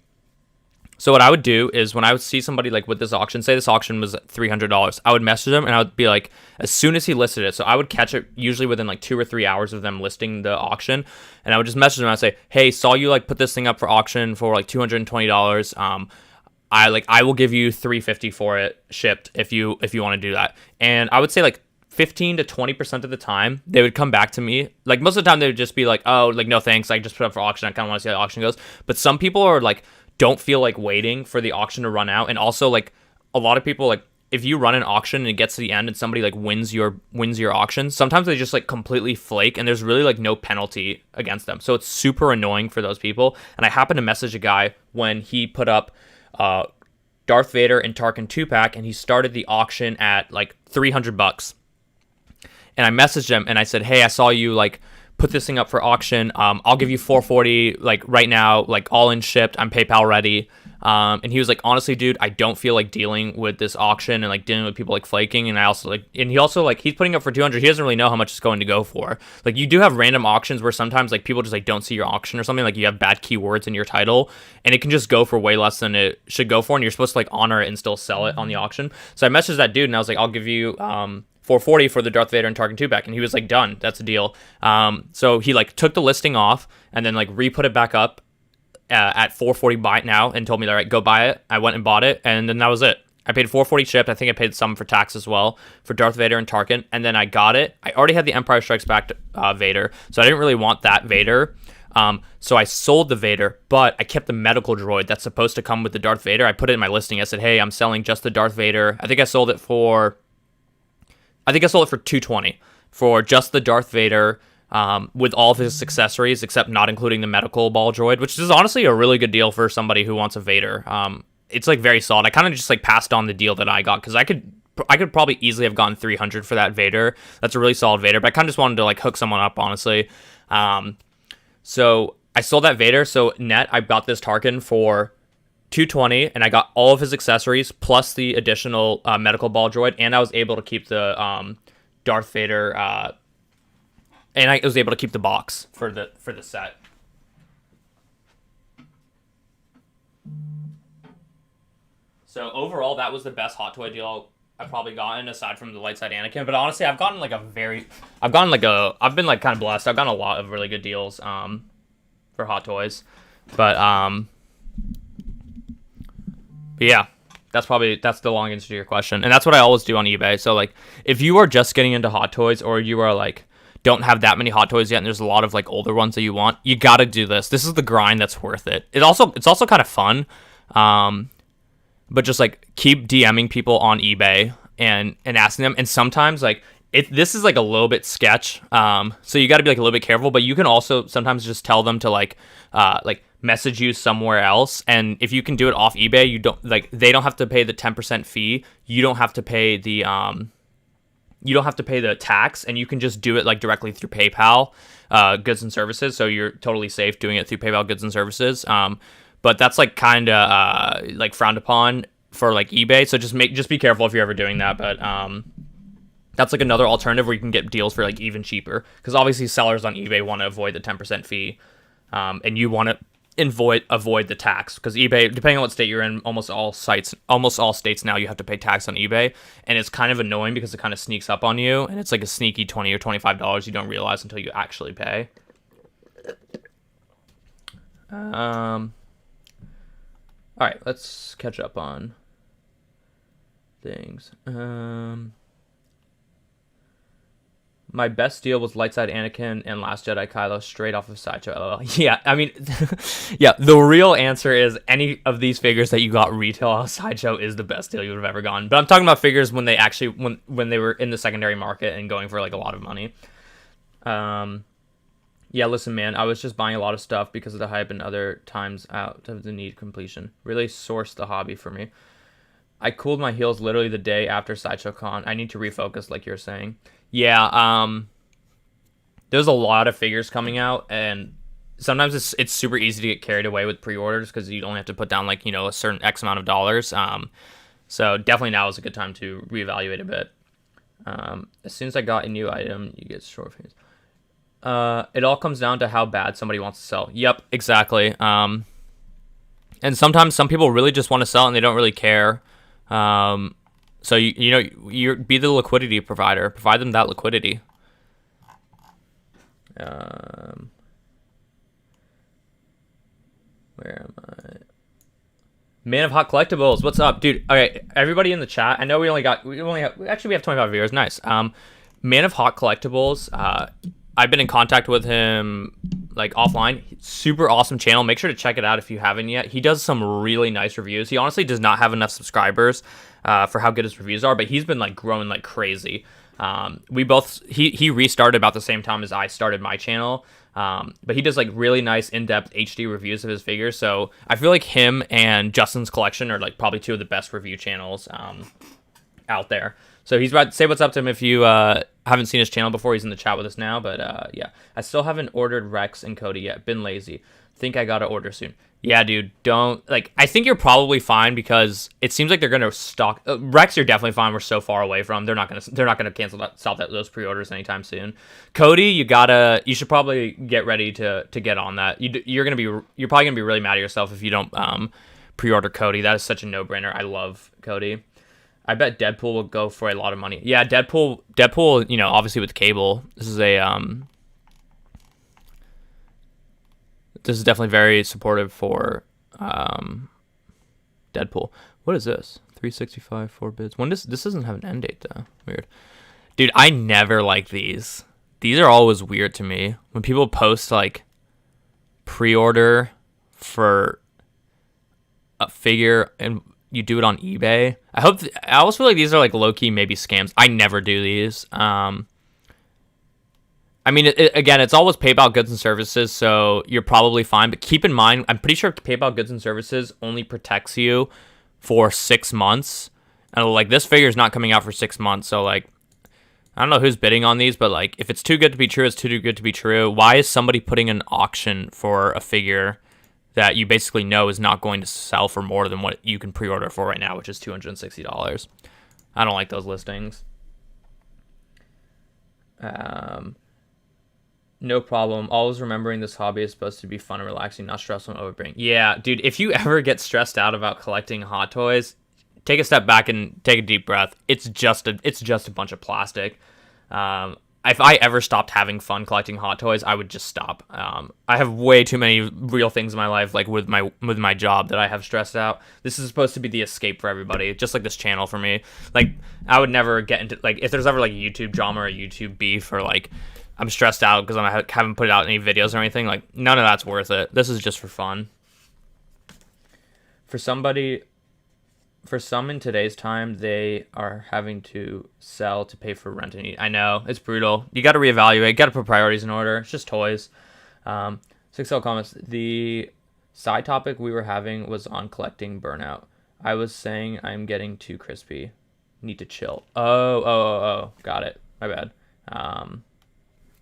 So what I would do is when I would see somebody like with this auction, say this auction was at $300, I would message them and I would be like, as soon as he listed it, so I would catch it usually within like 2 or 3 hours of them listing the auction, and I would just message them and I'd say, "Hey, saw you like put this thing up for auction for like $220. I will give you $350 for it shipped if you want to do that." And I would say like 15 to 20% of the time they would come back to me. Like most of the time they would just be like, "Oh, like no thanks, I just put up for auction. I kind of want to see how the auction goes." But some people are like don't feel like waiting for the auction to run out, and also like a lot of people, like if you run an auction and it gets to the end and somebody like wins your auction, sometimes they just like completely flake and there's really like no penalty against them. So it's super annoying for those people. And I happened to message a guy when he put up Darth Vader and Tarkin 2-pack, and he started the auction at like $300. And I messaged him and I said, "Hey, I saw you like put this thing up for auction. I'll give you $440 like right now, like all in shipped. I'm PayPal ready." And he was like, "Honestly, dude, I don't feel like dealing with this auction and like dealing with people like flaking." And he also like he's putting up for 200. He doesn't really know how much it's going to go for. Like you do have random auctions where sometimes like people just like don't see your auction or something, like you have bad keywords in your title and it can just go for way less than it should go for, and you're supposed to like honor it and still sell it on the auction. So I messaged that dude and I was like, "I'll give you $440 for the Darth Vader and Tarkin 2-pack," and he was like, "Done, that's a deal." So he like took the listing off and then like re-put it back up at $440 buy it now, and told me, "All right, go buy it." I went and bought it, and then that was it. I paid $440 shipped. I think I paid some for tax as well for Darth Vader and Tarkin, and then I got it. I already had the Empire Strikes Back Vader, so I didn't really want that Vader. So I sold the Vader, but I kept the medical droid that's supposed to come with the Darth Vader. I put it in my listing. I said, "Hey, I'm selling just the Darth Vader." I think I sold it for $220 for just the Darth Vader, with all of his accessories, except not including the medical ball droid, which is honestly a really good deal for somebody who wants a Vader. It's like very solid. I kind of just like passed on the deal that I got because I could probably easily have gotten $300 for that Vader. That's a really solid Vader, but I kind of just wanted to like hook someone up, honestly. So I sold that Vader. So net, I got this Tarkin for $220, and I got all of his accessories plus the additional medical ball droid, and I was able to keep the Darth Vader and I was able to keep the box for the set. So overall, that was the best hot toy deal I've probably gotten, aside from the light side Anakin. But honestly, I've been like kind of blessed. I've gotten a lot of really good deals for hot toys, but yeah, that's the long answer to your question, and that's what I always do on eBay. So like, if you are just getting into hot toys, or you are like don't have that many hot toys yet, and there's a lot of like older ones that you want, you gotta do this. This is the grind that's worth it. It's also kind of fun. But just like keep DMing people on eBay and asking them. And sometimes like this is like a little bit sketch. So you got to be like a little bit careful, but you can also sometimes just tell them to like message you somewhere else. And if you can do it off eBay, they don't have to pay the 10% fee. You don't have to pay the tax, and you can just do it like directly through PayPal, goods and services. So you're totally safe doing it through PayPal goods and services. But that's like kind of like frowned upon for like eBay. So just be careful if you're ever doing that. But that's like another alternative where you can get deals for like even cheaper, because obviously sellers on eBay want to avoid the 10% fee, and you want to avoid the tax, because eBay, depending on what state you're in, almost all states now you have to pay tax on eBay, and it's kind of annoying because it kind of sneaks up on you, and it's like a sneaky $20 or $25 you don't realize until you actually pay. All right, let's catch up on things. My best deal was Light Side Anakin and Last Jedi Kylo straight off of Sideshow. LOL. Yeah, I mean, yeah, the real answer is any of these figures that you got retail off Sideshow is the best deal you would have ever gotten. But I'm talking about figures when they actually, when they were in the secondary market and going for like a lot of money. Yeah, listen, man, I was just buying a lot of stuff because of the hype and other times out of the need completion. Really sourced the hobby for me. I cooled my heels literally the day after Sideshow Con. I need to refocus, like you're saying. Yeah, there's a lot of figures coming out, and sometimes it's super easy to get carried away with pre-orders because you only have to put down like, a certain X amount of dollars. So definitely now is a good time to reevaluate a bit. As soon as I got a new item, you get short figures. It all comes down to how bad somebody wants to sell. Yep, exactly. And sometimes some people really just want to sell and they don't really care. So you be the liquidity provider. Provide them that liquidity. Where am I? Man of Hot Collectibles, what's up, dude? Okay, everybody in the chat. I know we have 25 viewers. Nice. Man of Hot Collectibles. I've been in contact with him like offline. Super awesome channel. Make sure to check it out if you haven't yet. He does some really nice reviews. He honestly does not have enough subscribers for how good his reviews are, but he's been like growing like crazy. He restarted about the same time as I started my channel. But he does like really nice in-depth HD reviews of his figures. So I feel like him and Justin's Collection are like probably two of the best review channels out there. So he's about to say what's up to him if you haven't seen his channel before. He's in the chat with us now. But yeah, I still haven't ordered Rex and Cody yet. Been lazy. Think I gotta order soon. Yeah, dude, don't like. I think you're probably fine because it seems like they're gonna stock Rex. You're definitely fine. We're so far away from. They're not gonna stop those pre-orders anytime soon. Cody, you should probably get ready to get on that. You're probably gonna be really mad at yourself if you don't pre-order Cody. That is such a no-brainer. I love Cody. I bet Deadpool will go for a lot of money. Yeah, Deadpool. Obviously with cable, this is definitely very supportive for Deadpool. What is this? 365, 4 bids. This doesn't have an end date though. Weird. Dude, I never like these. These are always weird to me. When people post like pre-order for a figure and you do it on eBay. I always feel like these are like low-key maybe scams. I never do these. I mean, again, it's always PayPal goods and services, so you're probably fine. But keep in mind, I'm pretty sure PayPal goods and services only protects you for 6 months. And like this figure is not coming out for 6 months, so like I don't know who's bidding on these, but like if it's too good to be true, it's too good to be true. Why is somebody putting an auction for a figure that you basically know is not going to sell for more than what you can pre-order for right now, which is $260? I don't like those listings. No problem. Always remembering this hobby is supposed to be fun and relaxing, not stressful and overbearing. Yeah, dude, if you ever get stressed out about collecting hot toys, take a step back and take a deep breath. It's just a bunch of plastic. If I ever stopped having fun collecting hot toys, I would just stop. I have way too many real things in my life, like with my job, that I have stressed out. This is supposed to be the escape for everybody, just like this channel for me. Like, I would never get into, like, if there's ever like a YouTube drama or a YouTube beef, or like I'm stressed out because I haven't put out any videos or anything, like, none of that's worth it. This is just for fun. For some in today's time, they are having to sell to pay for rent and eat. I know, it's brutal. You got to reevaluate, got to put priorities in order. It's just toys. 6L comments. The side topic we were having was on collecting burnout. I was saying I'm getting too crispy. Need to chill. Oh. Got it. My bad.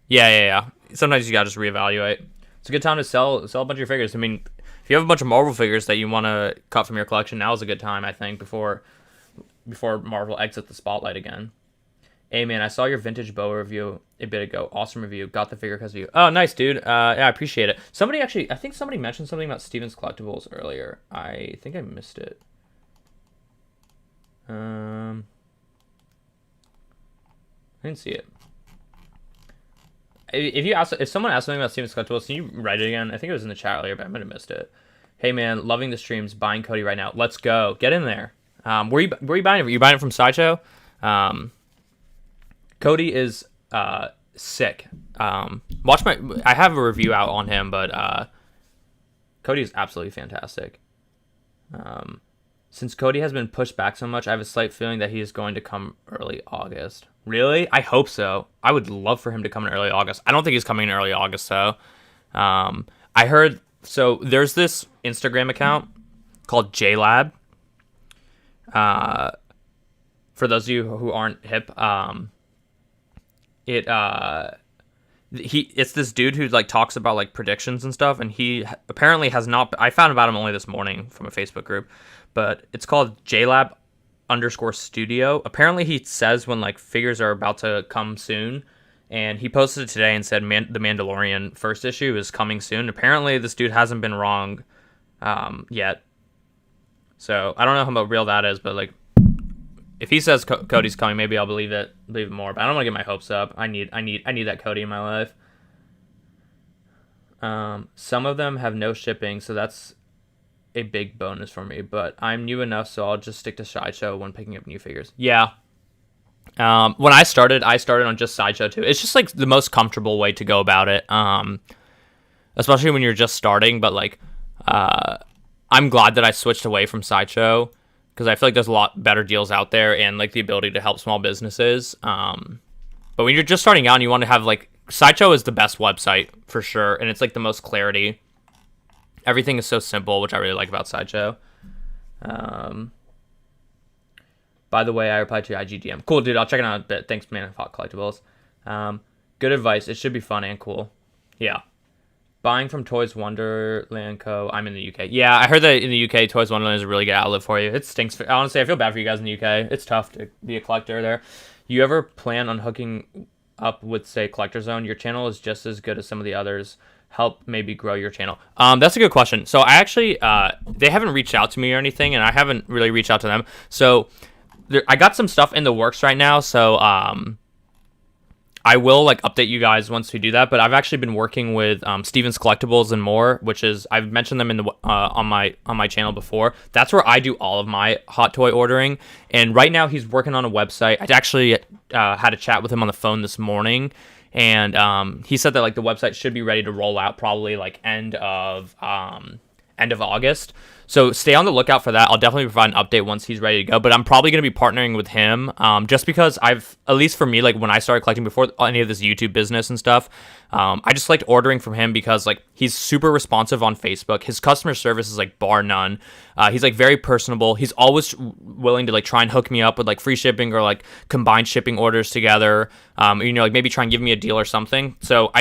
Yeah. Sometimes you got to just reevaluate. It's a good time to sell a bunch of your figures. I mean, if you have a bunch of Marvel figures that you want to cut from your collection, now is a good time, I think, before Marvel exit the spotlight again. Hey, man, I saw your vintage bow review a bit ago. Awesome review. Got the figure because of you. Oh, nice, dude. Yeah, I appreciate it. I think somebody mentioned something about Steven's Collectibles earlier. I think I missed it. I didn't see it. If someone asked something about Steven's Collectibles, can you write it again? I think it was in the chat earlier, but I might have missed it. Hey, man, loving the streams. Buying Cody right now. Let's go. Get in there. Where you buying it? Are you buying it from Sideshow? Cody is sick. I have a review out on him, but Cody is absolutely fantastic. Since Cody has been pushed back so much, I have a slight feeling that he is going to come early August. Really? I hope so. I would love for him to come in early August. I don't think he's coming in early August, though. I heard... So, there's this Instagram account called JLab. For those of you who aren't hip, it's this dude who like talks about like predictions and stuff, and he apparently has not... I found about him only this morning from a Facebook group, but it's called JLab_studio. Apparently he says when like figures are about to come soon, and he posted it today and said the Mandalorian first issue is coming soon. Apparently this dude hasn't been wrong yet. So I don't know how real that is, but like if he says Cody's coming, maybe I'll believe it more. But I don't want to get my hopes up. I need that Cody in my life. Some of them have no shipping, so that's a big bonus for me. But I'm new enough, so I'll just stick to Sideshow when picking up new figures. Yeah. When I started on just Sideshow too. It's just like the most comfortable way to go about it. Especially when you're just starting. But like, I'm glad that I switched away from Sideshow, because I feel like there's a lot better deals out there and like the ability to help small businesses. But when you're just starting out and you want to have like, Sideshow is the best website for sure, and it's like the most clarity. Everything is so simple, which I really like about Sideshow. By the way, I replied to your IGDM. Cool, dude. I'll check it out in a bit. Thanks, man. Of Hot Collectibles. Good advice. It should be fun and cool. Yeah. Buying from Toys Wonderland Co. I'm in the UK. Yeah, I heard that in the UK, Toys Wonderland is a really good outlet for you. It stinks. Honestly, I feel bad for you guys in the UK. It's tough to be a collector there. You ever plan on hooking up with, say, Collector Zone? Your channel is just as good as some of the others. Help maybe grow your channel. That's a good question. So I actually, they haven't reached out to me or anything, and I haven't really reached out to them. So I got some stuff in the works right now, so I will like update you guys once we do that. But I've actually been working with Steven's Collectibles and More, which is, I've mentioned them in the on my channel before. That's where I do all of my hot toy ordering. And right now he's working on a website. I actually had a chat with him on the phone this morning, and he said that like the website should be ready to roll out probably like end of August. So stay on the lookout for that. I'll definitely provide an update once he's ready to go, but I'm probably going to be partnering with him just because at least for me, like when I started collecting before any of this YouTube business and stuff, I just liked ordering from him because like he's super responsive on Facebook. His customer service is like bar none. He's like very personable. He's always willing to like try and hook me up with like free shipping or like combined shipping orders together. Like maybe try and give me a deal or something. So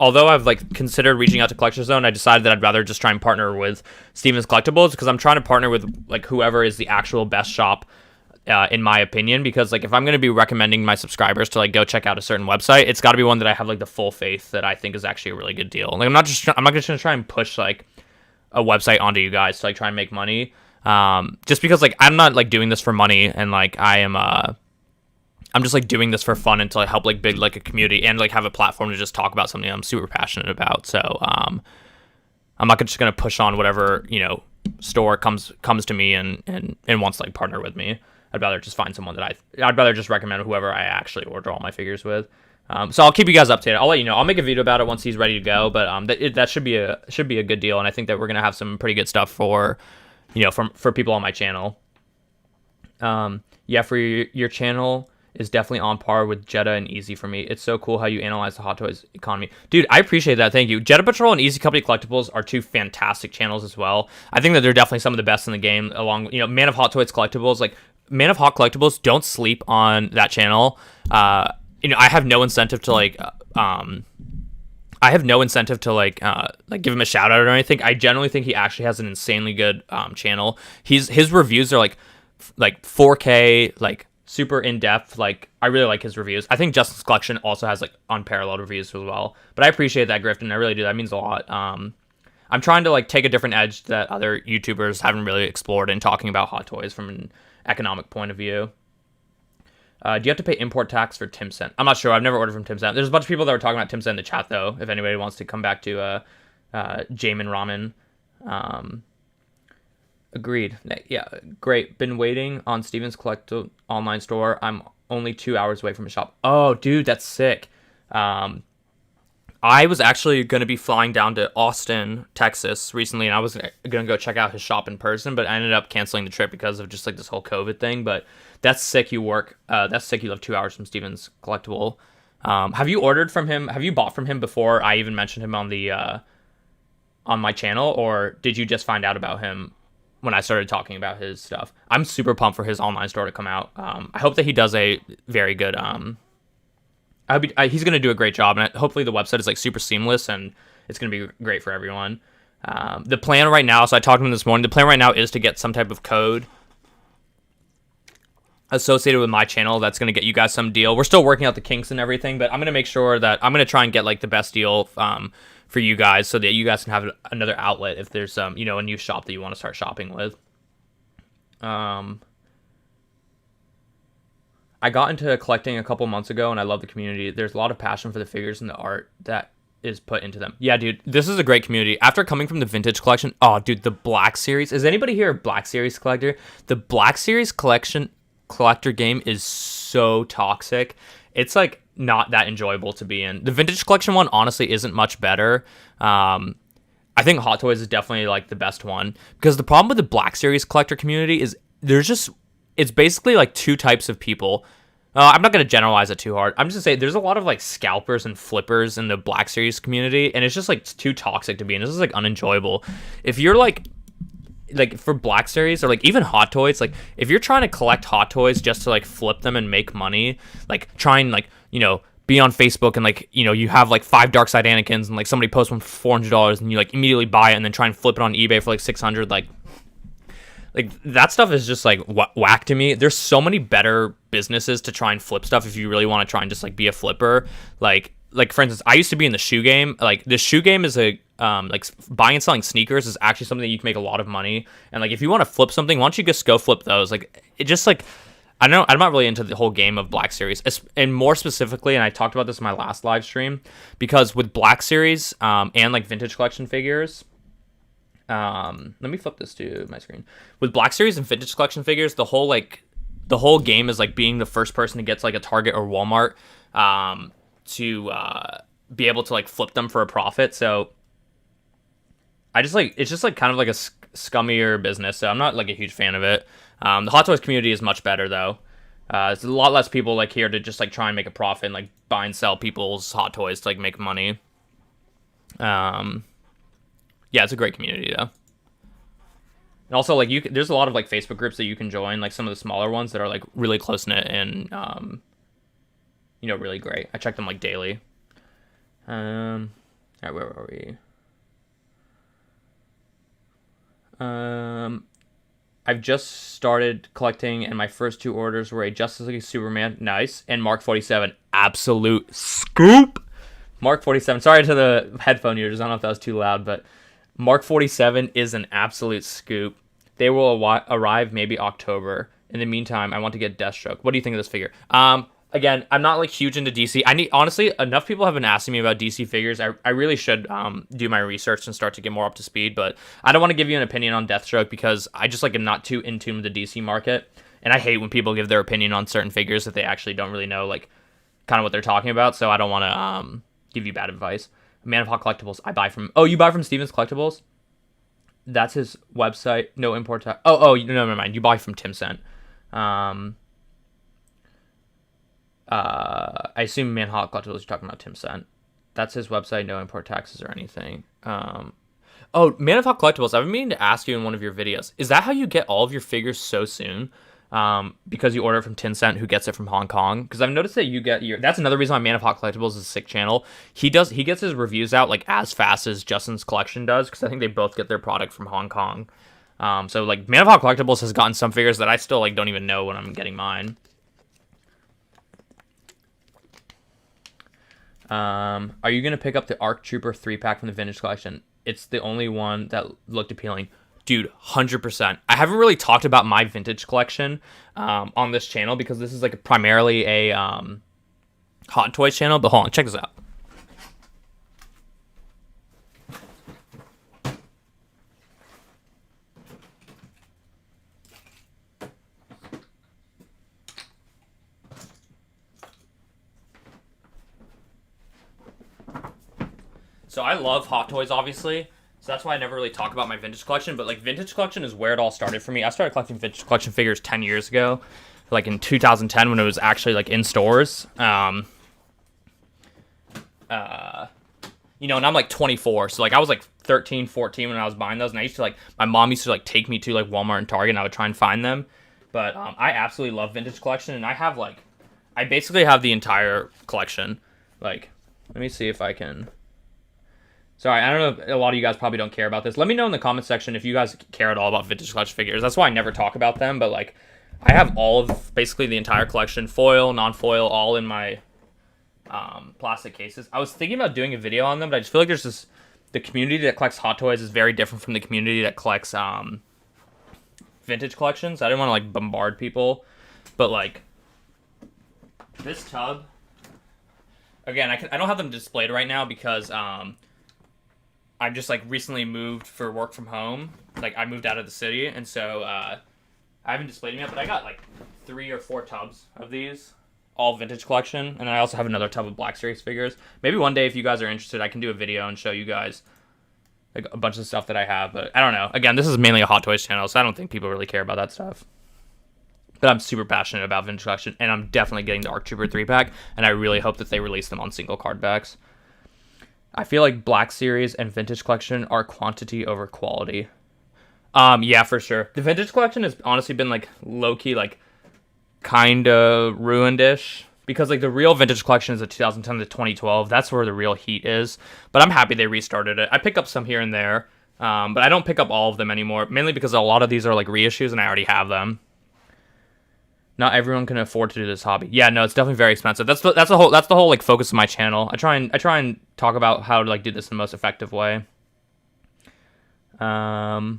although I've like considered reaching out to Collector Zone, I decided that I'd rather just try and partner with Steven's Collectibles because I'm trying to partner with like whoever is the actual best shop in my opinion, because like if I'm gonna be recommending my subscribers to like go check out a certain website, it's got to be one that I have like the full faith that I think is actually a really good deal. Like I'm not just gonna try and push like a website onto you guys to like try and make money. Just because like I'm not like doing this for money, and like I'm just like doing this for fun and to like help like build like a community and like have a platform to just talk about something I'm super passionate about. So I'm not just gonna push on whatever store comes to me and wants to like partner with me. I'd rather just find someone that I'd rather just recommend whoever I actually order all my figures with. So I'll keep you guys updated. I'll let you know. I'll make a video about it once he's ready to go. But that should be a good deal, and I think that we're gonna have some pretty good stuff for for people on my channel. Yeah, for your channel is definitely on par with Jetta and Easy for me. It's so cool how you analyze the Hot Toys economy. Dude, I appreciate that. Thank you. Jetta Patrol and Easy Company Collectibles are two fantastic channels as well. I think that they're definitely some of the best in the game, along, Man of Hot Toys Collectibles. Like, Man of Hot Collectibles, don't sleep on that channel. I have no incentive to, give him a shout out or anything. I generally think he actually has an insanely good channel. His reviews are like 4K, like super in depth. Like, I really like his reviews. I think Justin's Collection also has like unparalleled reviews as well. But I appreciate that, Grifton. I really do. That means a lot. I'm trying to like take a different edge that other YouTubers haven't really explored in talking about Hot Toys from an economic point of view. Do you have to pay import tax for Tim Cent? I'm not sure. I've never ordered from Tim Cent. There's a bunch of people that were talking about Tim Cent in the chat, though, if anybody wants to come back to Jamin Ramen. Agreed. Yeah, great. Been waiting on Steven's Collectible online store. I'm only 2 hours away from a shop. Oh, dude, that's sick. I was actually going to be flying down to Austin, Texas recently, and I was going to go check out his shop in person, but I ended up canceling the trip because of just like this whole COVID thing. But that's sick. That's sick. You live 2 hours from Steven's Collectible. Have you ordered from him? Have you bought from him before I even mentioned him on the on my channel, or did you just find out about him when I started talking about his stuff? I'm super pumped for his online store to come out. I hope that he does a very good. He's going to do a great job, and hopefully the website is like super seamless and it's going to be great for everyone. The plan right now, so I talked to him this morning. The plan right now is to get some type of code associated with my channel that's going to get you guys some deal. We're still working out the kinks and everything, but I'm going to make sure that I'm going to try and get like the best deal for you guys, so that you guys can have another outlet if there's a new shop that you want to start shopping with. I got into collecting a couple months ago, and I love the community. There's a lot of passion for the figures and the art that is put into them. Yeah, dude, this is a great community. After coming from the vintage collection, oh, dude, the Black Series. Is anybody here a Black Series collector? The Black Series collector game is so toxic. It's like not that enjoyable to be in. The vintage collection one honestly isn't much better. I think Hot Toys is definitely like the best one, because the problem with the Black Series collector community is it's basically like two types of people. I'm not going to generalize it too hard. I'm just going to say there's a lot of like scalpers and flippers in the Black Series community, and it's just like too toxic to be in. This is like unenjoyable. If you're like for Black Series or like even Hot Toys, like if you're trying to collect Hot Toys just to like flip them and make money, like try and like, be on Facebook and like, you have like 5 Dark Side Anakins and like somebody posts one for $400 and you like immediately buy it and then try and flip it on eBay for like 600, like that stuff is just like whack to me. There's so many better businesses to try and flip stuff if you really want to try and just like be a flipper. Like for instance, I used to be in the shoe game. Like the shoe game is like buying and selling sneakers is actually something that you can make a lot of money. And like if you want to flip something, why don't you just go flip those? Like it just like, I don't know, I'm not really into the whole game of Black Series, and more specifically, and I talked about this in my last live stream, because with Black Series and like vintage collection figures. Let me flip this to my screen. With Black Series and vintage collection figures, the whole game is like being the first person to get to like a Target or Walmart to be able to like flip them for a profit. So it's just like kind of like a scummier business. So I'm not like a huge fan of it. The Hot Toys community is much better though. There's a lot less people like here to just like try and make a profit and like buy and sell people's Hot Toys to like make money. Yeah, it's a great community though. And also like there's a lot of like Facebook groups that you can join, like some of the smaller ones that are like really close knit and really great. I check them like daily. All right, where were we? I've just started collecting, and my first two orders were a Justice League Superman, nice, and Mark 47, absolute scoop. Mark 47, sorry to the headphone users, I don't know if that was too loud, but Mark 47 is an absolute scoop. They will arrive maybe October. In the meantime, I want to get Deathstroke. What do you think of this figure? Again, I'm not like huge into DC. Honestly, enough people have been asking me about DC figures. I really should do my research and start to get more up to speed, but I don't want to give you an opinion on Deathstroke because I just like am not too in tune with the DC market. And I hate when people give their opinion on certain figures that they actually don't really know like kind of what they're talking about. So I don't want to give you bad advice. Man of Hot Collectibles, I buy from. Oh, you buy from Steven's Collectibles? That's his website. No import tax. Oh, no, never mind. You buy from Tim Cent. I assume Man Hot Collectibles you're talking about Tim Cent. That's his website, no import taxes or anything. Oh, Man of Hot Collectibles, I've been meaning to ask you in one of your videos. Is that how you get all of your figures so soon? Because you order it from Tim Cent, who gets it from Hong Kong? Because I've noticed that you get your... That's another reason why Man of Hot Collectibles is a sick channel. He gets his reviews out like as fast as Justin's collection does, because I think they both get their product from Hong Kong. So like Man of Hot Collectibles has gotten some figures that I still like don't even know when I'm getting mine. Are you gonna pick up the Arc Trooper 3-pack from the vintage collection? It's the only one that looked appealing. Dude, 100%. I haven't really talked about my vintage collection on this channel because this is like primarily a Hot Toys channel, but hold on, check this out. So I love Hot Toys, obviously. So that's why I never really talk about my vintage collection. But like vintage collection is where it all started for me. I started collecting vintage collection figures 10 years ago, like in 2010 when it was actually like in stores. And I'm like 24. So like I was like 13, 14 when I was buying those. And I used to like, my mom used to like take me to like Walmart and Target and I would try and find them. But I absolutely love vintage collection. And I basically have the entire collection. Like, let me see if I can... Sorry, I don't know if a lot of you guys probably don't care about this. Let me know in the comment section if you guys care at all about vintage collection figures. That's why I never talk about them, but like I have all of basically the entire collection, foil, non-foil, all in my plastic cases. I was thinking about doing a video on them, but I just feel like the community that collects Hot Toys is very different from the community that collects vintage collections. I didn't want to like bombard people, but like this tub, again, I don't have them displayed right now because I just like recently moved for work from home. Like I moved out of the city, and so I haven't displayed them yet. But I got like 3 or 4 tubs of these, all vintage collection, and I also have another tub of Black Series figures. Maybe one day, if you guys are interested, I can do a video and show you guys like a bunch of stuff that I have. But I don't know. Again, this is mainly a Hot Toys channel, so I don't think people really care about that stuff. But I'm super passionate about vintage collection, and I'm definitely getting the Arc Trooper 3-pack, and I really hope that they release them on single card backs. I feel like Black Series and Vintage Collection are quantity over quality. Yeah, for sure. The Vintage Collection has honestly been, like, low-key, like, kind of ruined-ish. Because, like, the real Vintage Collection is the 2010 to 2012. That's where the real heat is. But I'm happy they restarted it. I pick up some here and there. But I don't pick up all of them anymore. Mainly because a lot of these are, like, reissues, and I already have them. Not everyone can afford to do this hobby. Yeah, no, it's definitely very expensive. That's the whole like focus of my channel. I try and talk about how to like do this in the most effective way. Does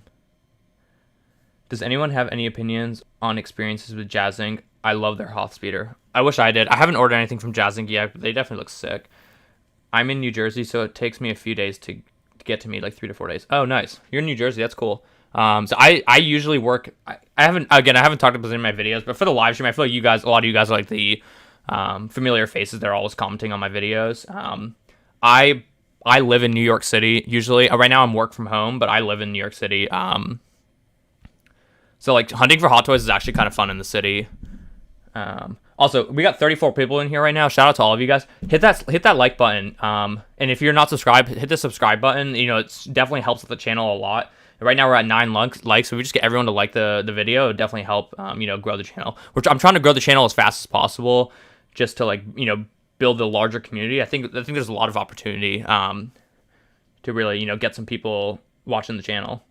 anyone have any opinions on experiences with Jazzing? I love their Hoth Speeder. I wish I did. I haven't ordered anything from Jazzing yet, but they definitely look sick. I'm in New Jersey, so it takes me a few days to get to me, like 3 to 4 days. Oh, nice. You're in New Jersey. That's cool. So I usually work. I haven't talked about this in my videos, but for the live stream, I feel like a lot of you guys are like the familiar faces. They're always commenting on my videos. I live in New York City usually. Right now I'm work from home, but I live in New York City. So like hunting for Hot Toys is actually kind of fun in the city. Also, we got 34 people in here right now. Shout out to all of you guys. Hit that like button. And if you're not subscribed, hit the subscribe button. You know, it definitely helps with the channel a lot. Right now we're at 9 likes, so if we just get everyone to like the video, it would definitely help, grow the channel. I'm trying to grow the channel as fast as possible, just to build a larger community. I think there's a lot of opportunity to really get some people watching the channel.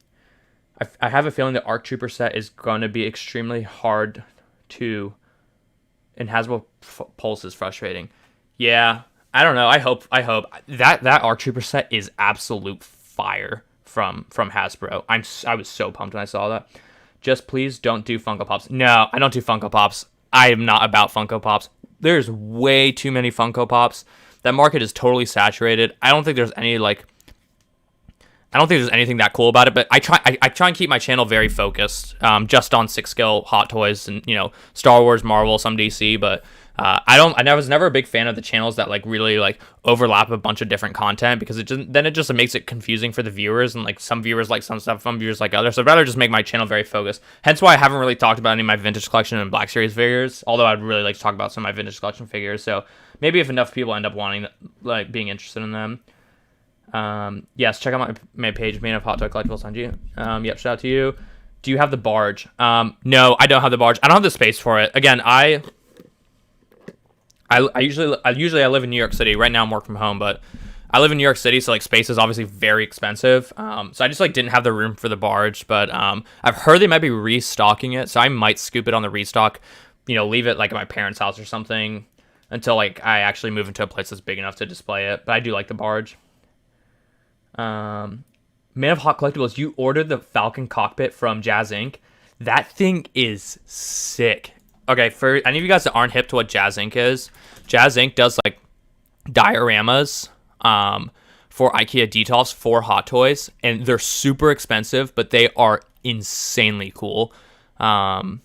I have a feeling the ARC Trooper set is going to be extremely hard to, and Hasbro Pulse is frustrating. Yeah, I don't know. I hope that ARC Trooper set is absolute fire from Hasbro. I was so pumped when I saw that. Just please don't do Funko Pops. No, I don't do Funko Pops. I am not about Funko Pops. There's way too many Funko Pops. That market is totally saturated. I don't think there's anything that cool about it, but I try and keep my channel very focused, just on 6-scale Hot Toys and, Star Wars, Marvel, some DC, but I was never a big fan of the channels that like really like overlap a bunch of different content, because it just makes it confusing for the viewers, and like some viewers like some stuff, some viewers like others. So I'd rather just make my channel very focused. Hence why I haven't really talked about any of my vintage collection and Black Series figures, although I'd really like to talk about some of my vintage collection figures. So maybe if enough people end up wanting, like, being interested in them. Yes, check out my page, Man of Hot Toy Collectibles on you. Yep, shout out to you. Do you have the barge? No, I don't have the barge. I don't have the space for it. Again, I usually live in New York City. Right now I'm working from home, but I live in New York City, so like space is obviously very expensive. So I just like didn't have the room for the barge, but I've heard they might be restocking it, so I might scoop it on the restock, leave it like at my parents' house or something until like I actually move into a place that's big enough to display it. But I do like the barge. Man of Hot Collectibles, you ordered the Falcon cockpit from Jazz Inc. That thing is sick. Okay, for any of you guys that aren't hip to what Jazz Inc. is, Jazz Inc. does like dioramas for IKEA details for Hot Toys, and they're super expensive, but they are insanely cool. Let's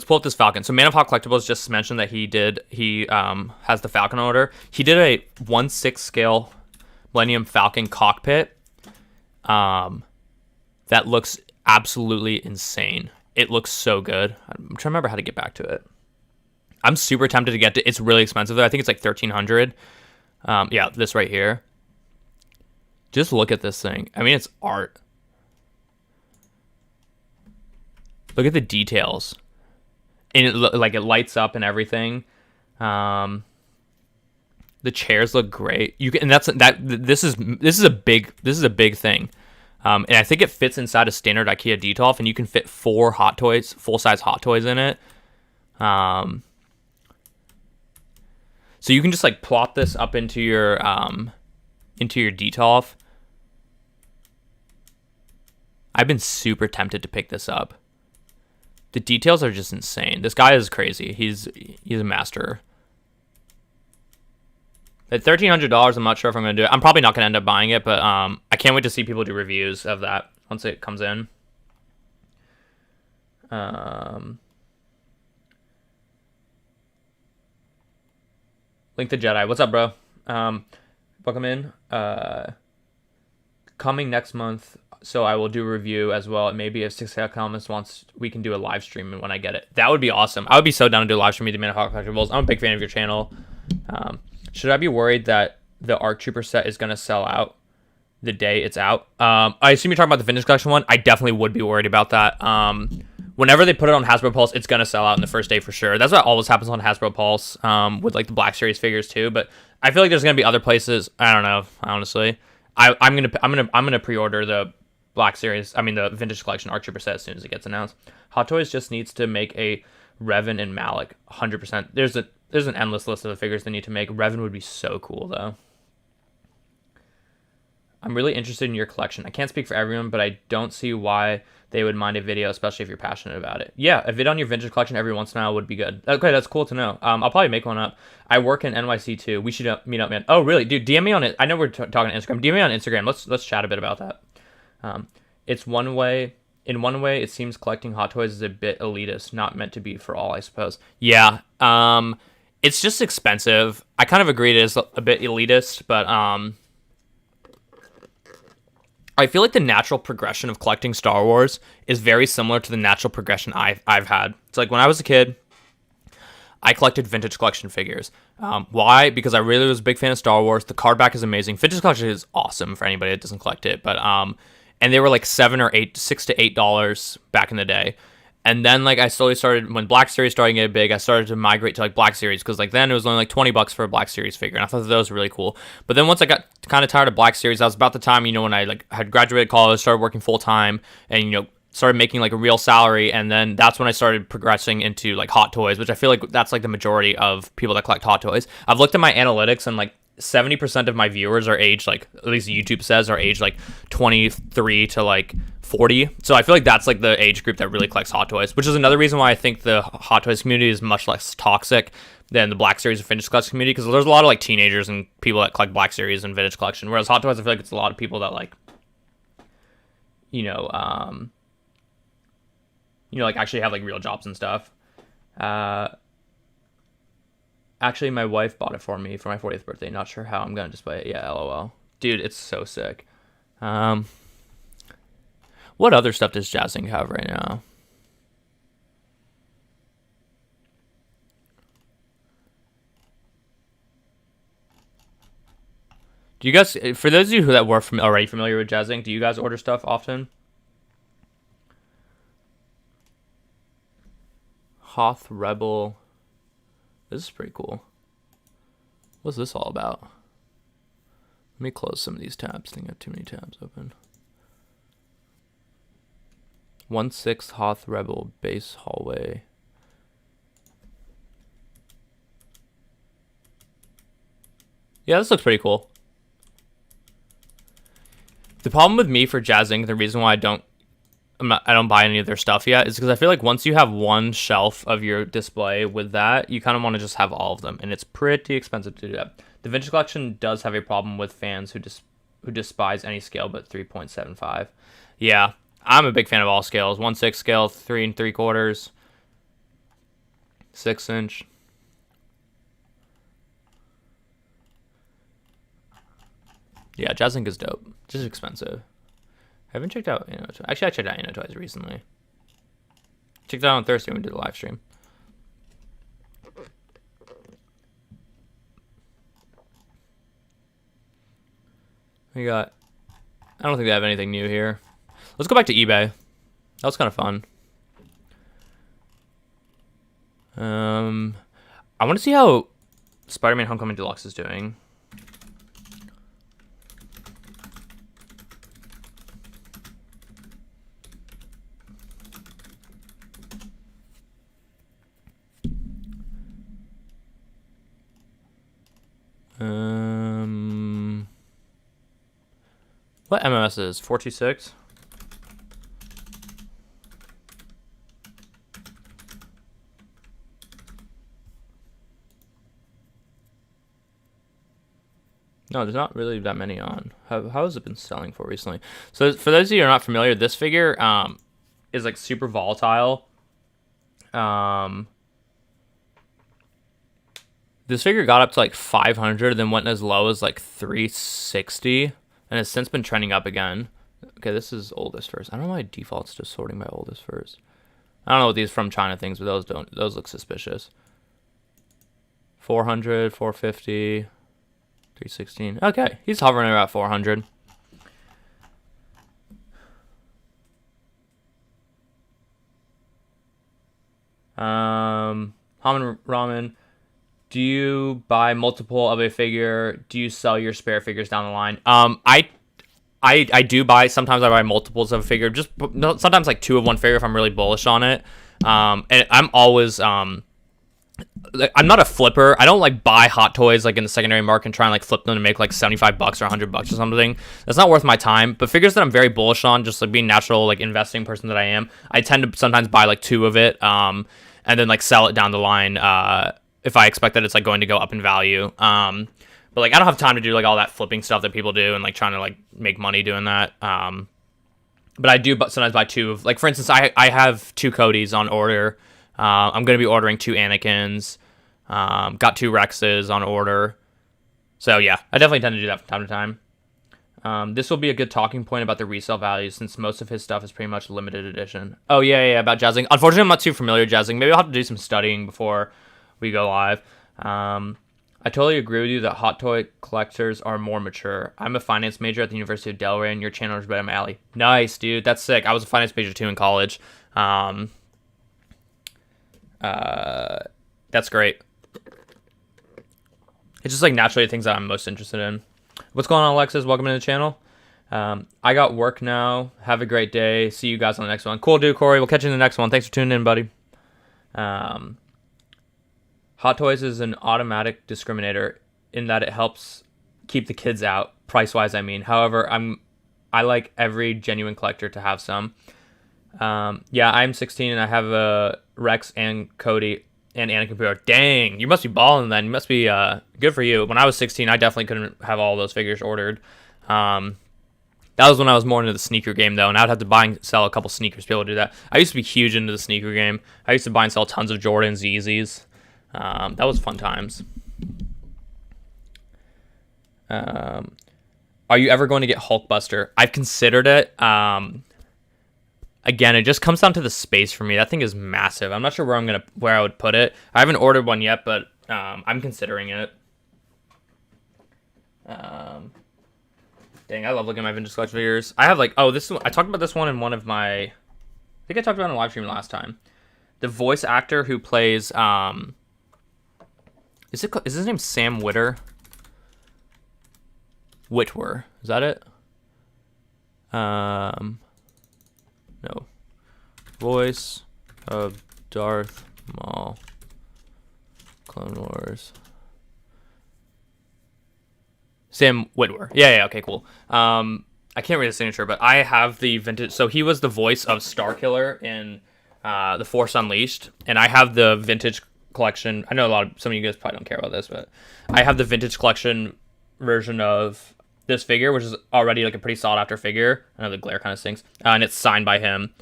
pull up this Falcon. So Man of Hot Collectibles just mentioned that he has the Falcon order. He did a 1/6 scale Millennium Falcon cockpit that looks absolutely insane. It looks so good. I'm trying to remember how to get back to it. I'm super tempted to get it. It's really expensive though. I think it's like $1,300. Yeah, this right here. Just look at this thing. I mean, it's art. Look at the details. And it lights up and everything. The chairs look great. This is a big thing. And I think it fits inside a standard IKEA detail, and you can fit 4 Hot Toys, full-size Hot Toys in it. So you can just like plop this up into your detail. I've been super tempted to pick this up. The details are just insane. This guy is crazy. He's a master. At $1,300, I'm not sure if I'm going to do it. I'm probably not going to end up buying it, but I can't wait to see people do reviews of that once it comes in. Link the Jedi. What's up, bro? Welcome in. Coming next month, so I will do a review as well. Maybe if 6 Economist wants, we can do a live stream when I get it. That would be awesome. I would be so down to do a live stream with the Man of Hot Collectibles. I'm a big fan of your channel. Should I be worried that the ARC Trooper set is going to sell out the day it's out? I assume you're talking about the vintage collection one. I definitely would be worried about that. Whenever they put it on Hasbro Pulse, it's going to sell out in the first day for sure. That's what always happens on Hasbro Pulse, with like the Black Series figures too. But I feel like there's going to be other places. I don't know, honestly. I'm gonna pre-order the Black Series. I mean the vintage collection ARC Trooper set as soon as it gets announced. Hot Toys just needs to make a Revan and Malik 100%. There's an endless list of the figures they need to make. Revan would be so cool though. I'm really interested in your collection. I can't speak for everyone, but I don't see why they would mind a video, especially if you're passionate about it. Yeah, a vid on your vintage collection every once in a while would be good. Okay, that's cool to know. I'll probably make one up. I work in NYC too. We should meet up, man. Oh, really? Dude, DM me on it. I know we're talking on Instagram. DM me on Instagram. Let's chat a bit about that. It's one way. In one way, it seems collecting Hot Toys is a bit elitist, not meant to be for all, I suppose. Yeah. It's just expensive. I kind of agree it is a bit elitist, but I feel like the natural progression of collecting Star Wars is very similar to the natural progression I've had. It's like when I was a kid, I collected vintage collection figures. Why? Because I really was a big fan of Star Wars. The card back is amazing. Vintage collection is awesome for anybody that doesn't collect it. But and they were like $6 to $8 back in the day. And then like I slowly started, when Black Series started getting big, I started to migrate to like Black Series, because like then it was only like $20 for a Black Series figure, and I thought that those were really cool. But then once I got kind of tired of Black Series, that was about the time, when I like had graduated college, started working full time, and started making like a real salary. And then that's when I started progressing into like Hot Toys, which I feel like that's like the majority of people that collect Hot Toys. I've looked at my analytics, and like 70% of my viewers are aged, like at least YouTube says, are aged like 23 to like 40. So I feel like that's like the age group that really collects Hot Toys, which is another reason why I think the Hot Toys community is much less toxic than the Black Series and Vintage Collection community, because there's a lot of like teenagers and people that collect Black Series and Vintage Collection, whereas Hot Toys, I feel like it's a lot of people that like like actually have like real jobs and stuff. Actually, my wife bought it for me for my 40th birthday. Not sure how I'm going to display it. Yeah, LOL. Dude, it's so sick. What other stuff does Jazzing have right now? Do you guys, for those of you that were already familiar with Jazzing, do you guys order stuff often? Hoth Rebel. This is pretty cool. What's this all about? Let me close some of these tabs. I think I have too many tabs open. 1/6 Hoth Rebel base hallway. Yeah, this looks pretty cool. The problem with me for Jazzing, the reason why I don't buy any of their stuff yet, is because I feel like once you have one shelf of your display with that, you kind of want to just have all of them, and it's pretty expensive to do that. The Vintage Collection does have a problem with fans who despise any scale but 3.75. Yeah, I'm a big fan of all scales. 1/6 scale, 3 3/4, 6-inch. Yeah, Jazzing is dope. Just expensive. I haven't checked out actually I checked out Toys recently. Checked it out on Thursday when we did the live stream. I don't think they have anything new here. Let's go back to eBay. That was kind of fun. I want to see how Spider-Man Homecoming Deluxe is doing. What MMS is 426? No, there's not really that many on. How has it been selling for recently? So for those of you who are not familiar, this figure is like super volatile. This figure got up to like 500, then went as low as like 360, and has since been trending up again. Okay, this is oldest first. I don't know why it defaults to sorting by oldest first. I don't know what these from China things, but those look suspicious. 400, 450, 316. Okay, he's hovering around 400. Ramen. Do you buy multiple of a figure? Do you sell your spare figures down the line? I do buy. Sometimes I buy multiples of a figure. Just sometimes like 2 of one figure if I'm really bullish on it. And I'm always I'm not a flipper. I don't like buy Hot Toys like in the secondary market and try and like flip them to make like $75 or $100 or something. That's not worth my time. But figures that I'm very bullish on, just like being natural like investing person that I am, I tend to sometimes buy like 2 of it, and then like sell it down the line if I expect that it's like going to go up in value. But like I don't have time to do like all that flipping stuff that people do and like trying to like make money doing that. But I do sometimes buy 2 of, like, for instance, I have 2 Codys on order. I'm going to be ordering 2 Anakins. Got 2 Rexes on order. So yeah, I definitely tend to do that from time to time. This will be a good talking point about the resale value since most of his stuff is pretty much limited edition. Oh yeah, about Jazzing. Unfortunately, I'm not too familiar with Jazzing. Maybe I'll have to do some studying before we go live. I totally agree with you that hot toy collectors are more mature. I'm a finance major at the University of Delaware, and your channel is right up my alley. Nice, dude. That's sick. I was a finance major too in college. That's great. It's just like naturally the things that I'm most interested in. What's going on, Alexis? Welcome to the channel. I got work now. Have a great day. See you guys on the next one. Cool, dude, Corey. We'll catch you in the next one. Thanks for tuning in, buddy. Hot Toys is an automatic discriminator in that it helps keep the kids out, price-wise, I mean. However, I like every genuine collector to have some. Yeah, I'm 16 and I have a Rex and Cody and Anakin Pure. Dang, you must be balling then. You must be good for you. When I was 16, I definitely couldn't have all those figures ordered. That was when I was more into the sneaker game, though, and I'd have to buy and sell a couple sneakers to be able to do that. I used to be huge into the sneaker game. I used to buy and sell tons of Jordans, Yeezys. That was fun times. Are you ever going to get Hulkbuster? I've considered it. Again, it just comes down to the space for me. That thing is massive. I'm not sure where I would put it. I haven't ordered one yet, but I'm considering it. Dang, I love looking at my vintage collection figures. I have this one. I talked about this one in one of my. I think I talked about it in a live stream last time. The voice actor who plays is his name Sam Witwer? Is that it? No. Voice of Darth Maul. Clone Wars. Sam Witwer. Yeah, okay, cool. I can't read the signature, but I have the vintage. So he was the voice of Starkiller in The Force Unleashed, and I have the vintage collection. I know some of you guys probably don't care about this, but I have the vintage collection version of this figure, which is already like a pretty sought after figure. I know the glare kind of stinks, and it's signed by him,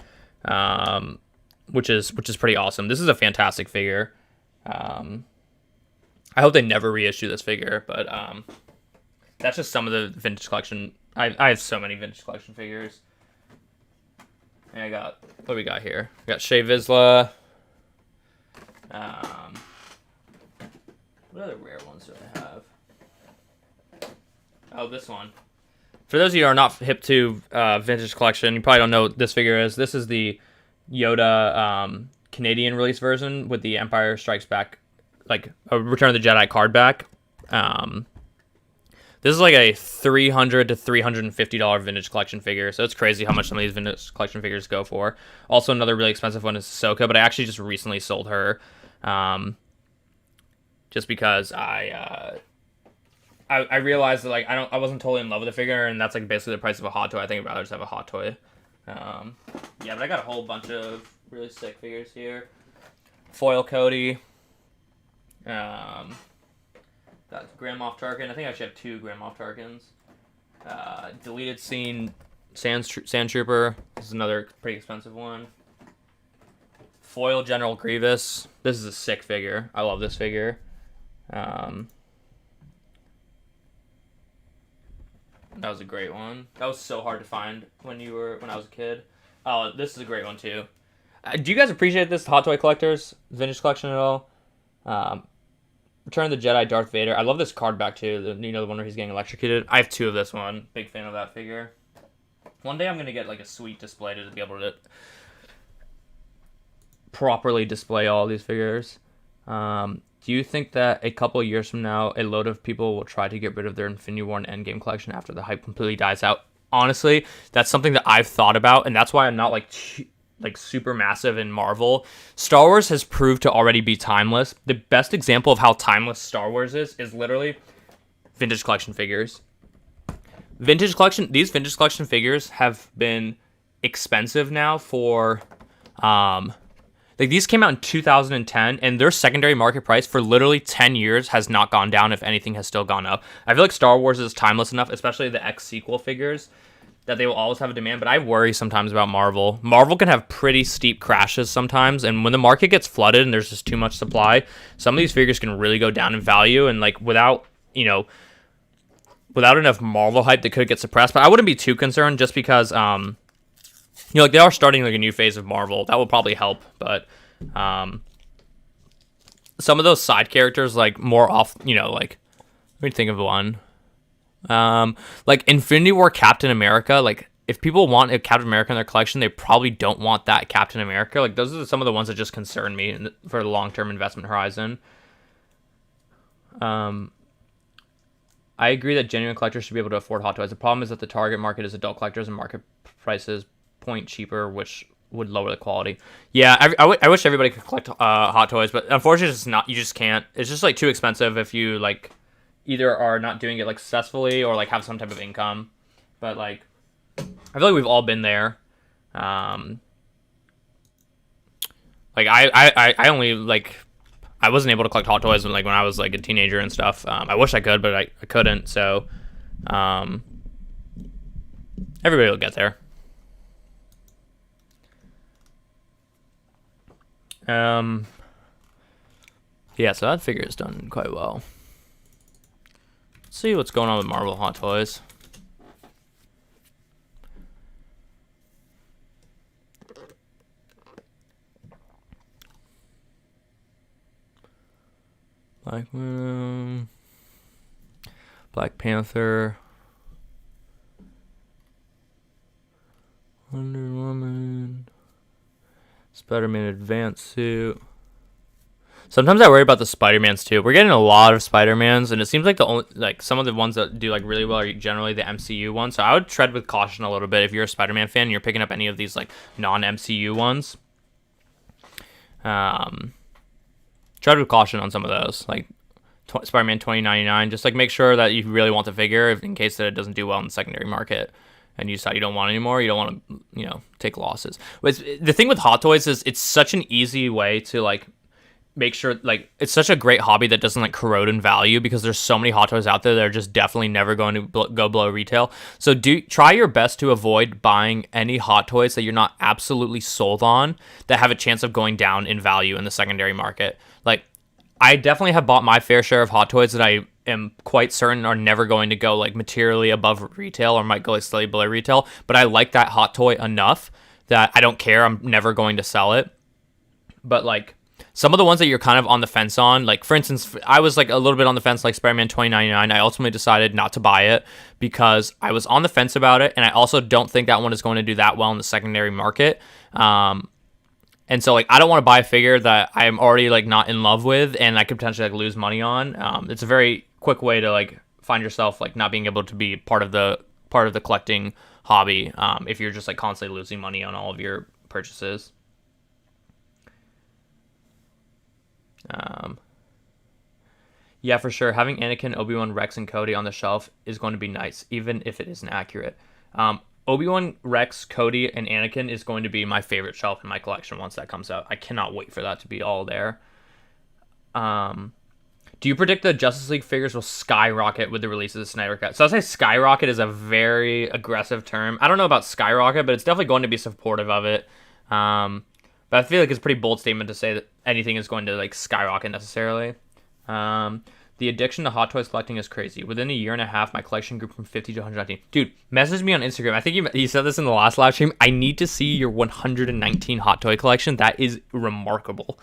which is pretty awesome. This is a fantastic figure. I hope they never reissue this figure, but that's just some of the vintage collection. I have so many vintage collection figures. And what do we got here? We got Shea Vizsla. What other rare ones do I have? Oh, this one. For those of you who are not hip to vintage collection, you probably don't know what this figure is. This is the Yoda Canadian release version with the Empire Strikes Back, like a Return of the Jedi card back. This is like a $300 to $350 vintage collection figure, so it's crazy how much some of these vintage collection figures go for. Also, another really expensive one is Ahsoka, but I actually just recently sold her, just because I realized that I wasn't totally in love with the figure, and that's like basically the price of a hot toy. I think I'd rather just have a hot toy. Yeah, but I got a whole bunch of really sick figures here. Foil Cody. Got Grand Moff Tarkin. I think I actually have 2 Grand Moff Tarkins. Deleted Scene Sand Trooper. This is another pretty expensive one. Foil General Grievous. This is a sick figure. I love this figure. That was a great one. That was so hard to find when I was a kid. Oh, this is a great one too. Do you guys appreciate this, Hot Toy collectors, vintage collection at all? Return of the Jedi, Darth Vader. I love this card back too. The one where he's getting electrocuted. I have 2 of this one. Big fan of that figure. One day I'm gonna get like a sweet display to be able to properly display all these figures. Do you think that a couple of years from now, a load of people will try to get rid of their Infinity War and Endgame collection after the hype completely dies out? Honestly, that's something that I've thought about, and that's why I'm not like super massive in Marvel. Star Wars has proved to already be timeless. The best example of how timeless Star Wars is literally vintage collection figures. These vintage collection figures have been expensive now for these came out in 2010, and their secondary market price for literally 10 years has not gone down. If anything, has still gone up. I feel like Star Wars is timeless enough, especially the X sequel figures, that they will always have a demand, but I worry sometimes about Marvel. Marvel can have pretty steep crashes sometimes, and when the market gets flooded and there's just too much supply, some of these figures can really go down in value, and without enough Marvel hype, they could get suppressed. But I wouldn't be too concerned, just because they are starting a new phase of Marvel. That will probably help, but some of those side characters, more off, let me think of one. Infinity War Captain America, if people want a Captain America in their collection, they probably don't want that Captain America. Like, those are some of the ones that just concern me for the long-term investment horizon. I agree that genuine collectors should be able to afford Hot Toys. The problem is that the target market is adult collectors and market prices point cheaper, which would lower the quality. Yeah, I wish everybody could collect Hot Toys, but unfortunately, it's not. You just can't. It's just like too expensive if you like either are not doing it like successfully or like have some type of income. But like, I feel like we've all been there. Like I only like I wasn't able to collect Hot Toys when I was like a teenager and stuff. I wish I could, but I couldn't. So, everybody will get there. Yeah, so that figure is done quite well. Let's see what's going on with Marvel Hot Toys. Black Widow, Black Panther, Wonder Woman, Spider-Man Advanced Suit. Sometimes I worry about the Spider-Mans too. We're getting a lot of Spider-Mans, and it seems like the only some of the ones that do like really well are generally the MCU ones. So I would tread with caution a little bit if you're a Spider-Man fan and you're picking up any of these like non-MCU ones. Tread with caution on some of those, like Spider-Man 2099. Just like make sure that you really want the figure in case that it doesn't do well in the secondary market and you decide you don't want it anymore. You don't want to, take losses. But the thing with Hot Toys is it's such an easy way to like make sure, like, it's such a great hobby that doesn't like corrode in value because there's so many Hot Toys out there that are just definitely never going to go below retail. So try your best to avoid buying any Hot Toys that you're not absolutely sold on that have a chance of going down in value in the secondary market. Like, I definitely have bought my fair share of Hot Toys that I am quite certain are never going to go like materially above retail or might go like slightly below retail, but I like that Hot Toy enough that I don't care. I'm never going to sell it. But like, some of the ones that you're kind of on the fence on, like for instance, I was like a little bit on the fence, like Spider-Man 2099. I ultimately decided not to buy it because I was on the fence about it, and I also don't think that one is going to do that well in the secondary market. And so like I don't want to buy a figure that I'm already like not in love with, and I could potentially like lose money on. It's a very quick way to like find yourself like not being able to be part of the collecting hobby if you're just like constantly losing money on all of your purchases. Yeah, for sure. Having Anakin, Obi-Wan, Rex, and Cody on the shelf is going to be nice, even if it isn't accurate. Obi-Wan, Rex, Cody, and Anakin is going to be my favorite shelf in my collection once that comes out. I cannot wait for that to be all there. Do you predict the Justice League figures will skyrocket with the release of the Snyder Cut? So I'll say skyrocket is a very aggressive term. I don't know about skyrocket, but it's definitely going to be supportive of it. But I feel like it's a pretty bold statement to say that anything is going to like skyrocket necessarily. The addiction to Hot Toys collecting is crazy. Within a year and a half, my collection grew from 50 to 119. Dude, message me on Instagram. I think you said this in the last live stream. I need to see your 119 Hot Toy collection. That is remarkable.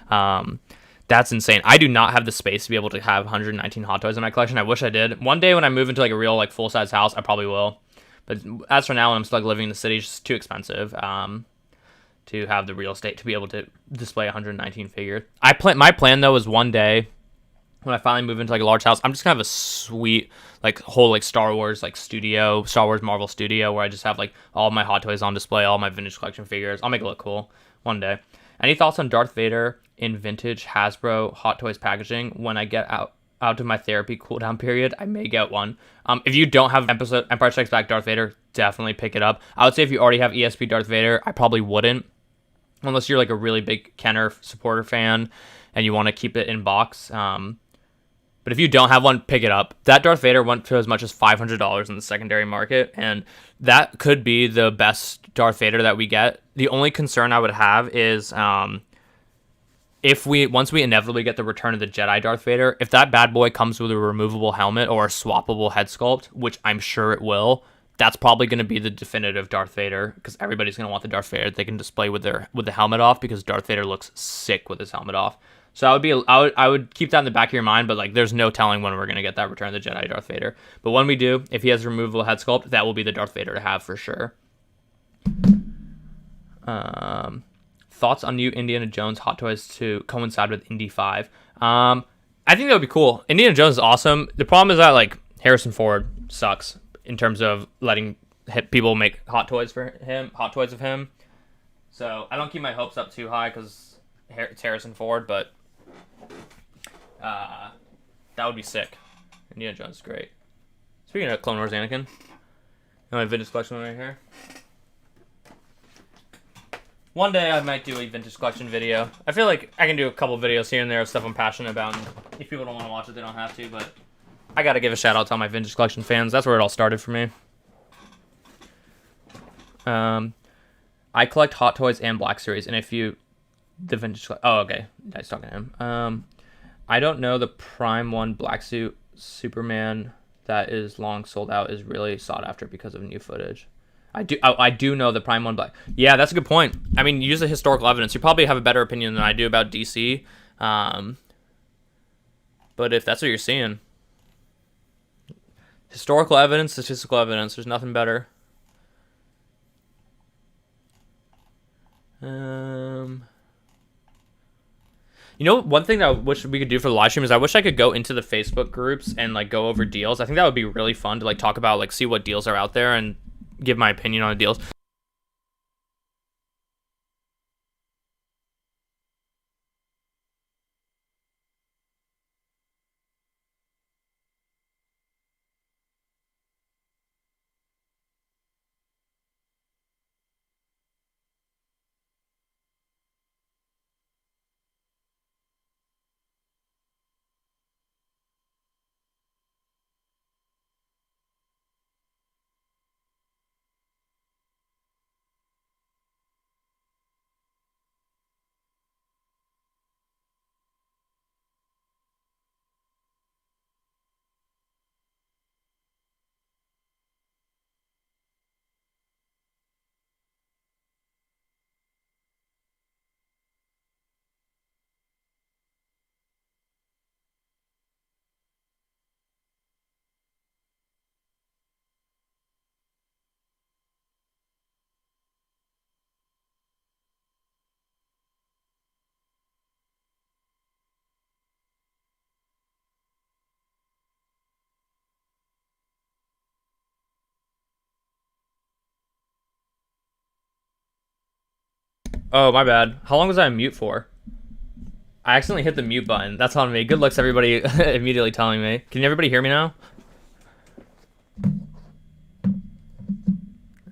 That's insane. I do not have the space to be able to have 119 Hot Toys in my collection. I wish I did. One day when I move into like a real like full-size house, I probably will. But as for now, when I'm still like, living in the city, it's just too expensive. To have the real estate to be able to display 119 figures. My plan though is one day when I finally move into like a large house, I'm just gonna have a sweet like whole like Star Wars like studio, Star Wars Marvel studio where I just have like all my Hot Toys on display, all my vintage collection figures. I'll make it look cool one day. Any thoughts on Darth Vader in vintage Hasbro Hot Toys packaging? When I get out of my therapy cooldown period, I may get one. If you don't have Empire Strikes Back Darth Vader, definitely pick it up. I would say if you already have ESP Darth Vader, I probably wouldn't. Unless you're like a really big Kenner supporter fan and you want to keep it in box. But if you don't have one, pick it up. That Darth Vader went to as much as $500 in the secondary market, and that could be the best Darth Vader that we get. The only concern I would have is once we inevitably get the Return of the Jedi Darth Vader, if that bad boy comes with a removable helmet or a swappable head sculpt, which I'm sure it will, that's probably going to be the definitive Darth Vader, because everybody's going to want the Darth Vader they can display with the helmet off, because Darth Vader looks sick with his helmet off. So I would keep that in the back of your mind, but like there's no telling when we're going to get that Return of the Jedi Darth Vader. But when we do, if he has removable head sculpt, that will be the Darth Vader to have for sure. Thoughts on new Indiana Jones Hot Toys to coincide with Indy 5? I think that would be cool. Indiana Jones is awesome. The problem is that like Harrison Ford sucks in terms of letting people make hot toys of him. So I don't keep my hopes up too high because it's Harrison Ford, but that would be sick. Indiana Jones is great. Speaking of Clone Wars Anakin, my vintage collection right here. One day I might do a vintage collection video. I feel like I can do a couple videos here and there of stuff I'm passionate about. And if people don't want to watch it, they don't have to. But I got to give a shout out to all my vintage collection fans. That's where it all started for me. I collect Hot Toys and Black Series. And the vintage... Oh, okay. I was talking to him. I don't know the Prime 1 Black Suit Superman that is long sold out is really sought after because of new footage. I do know the Prime 1 Black. Yeah, that's a good point. I mean, use the historical evidence. You probably have a better opinion than I do about DC. But if that's what you're seeing, historical evidence, statistical evidence, there's nothing better. You know, one thing that I wish we could do for the live stream is I wish I could go into the Facebook groups and like go over deals. I think that would be really fun to like talk about, like see what deals are out there and give my opinion on the deals. Oh, my bad. How long was I on mute for? I accidentally hit the mute button. That's on me. Good looks, everybody immediately telling me. Can everybody hear me now?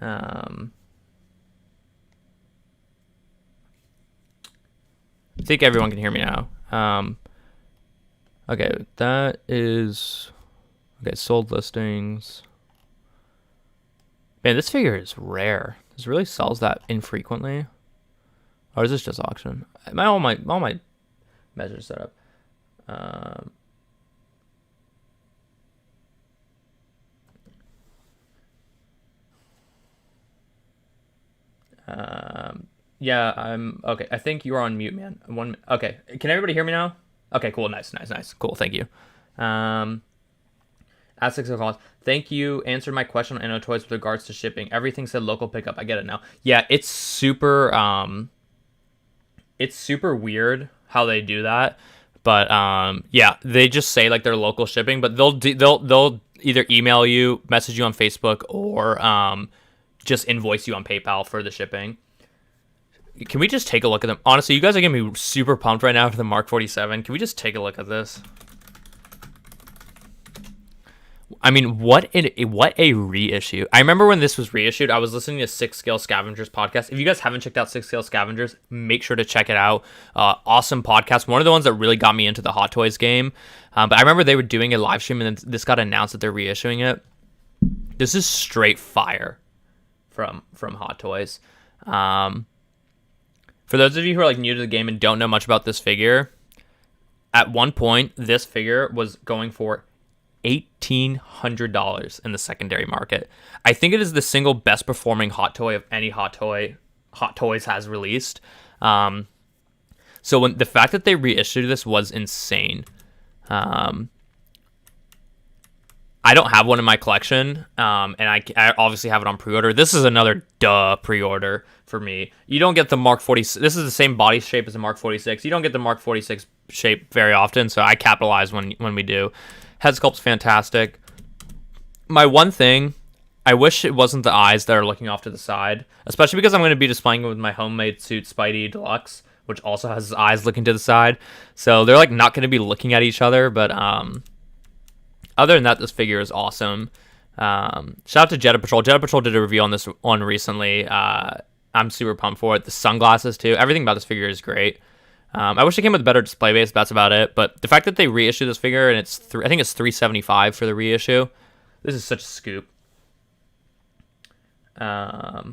I think everyone can hear me now. Okay, that is... Okay, sold listings. Man, this figure is rare. This really sells that infrequently. Or is this just auction? All my measures set up. Yeah, I'm okay. I think you're on mute, man. Okay, can everybody hear me now? Okay, cool. Nice. Cool. Thank you. At 6 o'clock. Thank you. Answered my question on Anno Toys with regards to shipping. Everything said local pickup. I get it now. Yeah, it's super weird how they do that. But yeah, they just say like they're local shipping, but they'll either email you, message you on Facebook, or just invoice you on PayPal for the shipping. Can we just take a look at them? Honestly, you guys are gonna be super pumped right now for the Mark 47. Can we just take a look at this? I mean, what a reissue. I remember when this was reissued, I was listening to Six Scale Scavengers podcast. If you guys haven't checked out Six Scale Scavengers, make sure to check it out. Awesome podcast. One of the ones that really got me into the Hot Toys game. But I remember they were doing a live stream and then this got announced that they're reissuing it. This is straight fire from Hot Toys. For those of you who are like new to the game and don't know much about this figure, at one point, this figure was going for $1,800 in the secondary market. I think it is the single best performing hot toy of any Hot Toys has released. So when the fact that they reissued this was insane. I don't have one in my collection, and I obviously have it on pre-order. This is another pre-order for me. You don't get the Mark 46. This is the same body shape as the Mark 46. You don't get the Mark 46 shape very often, so I capitalize when we do. Head sculpt's fantastic. My one thing, I wish it wasn't the eyes that are looking off to the side, especially because I'm going to be displaying it with my homemade suit Spidey Deluxe, which also has his eyes looking to the side. So they're like not going to be looking at each other, but other than that, this figure is awesome. Shout out to Jetta Patrol. Jetta Patrol did a review on this one recently. I'm super pumped for it. The sunglasses too. Everything about this figure is great. I wish it came with a better display base. That's about it. But the fact that they reissued this figure and I think it's $375 for the reissue. This is such a scoop. That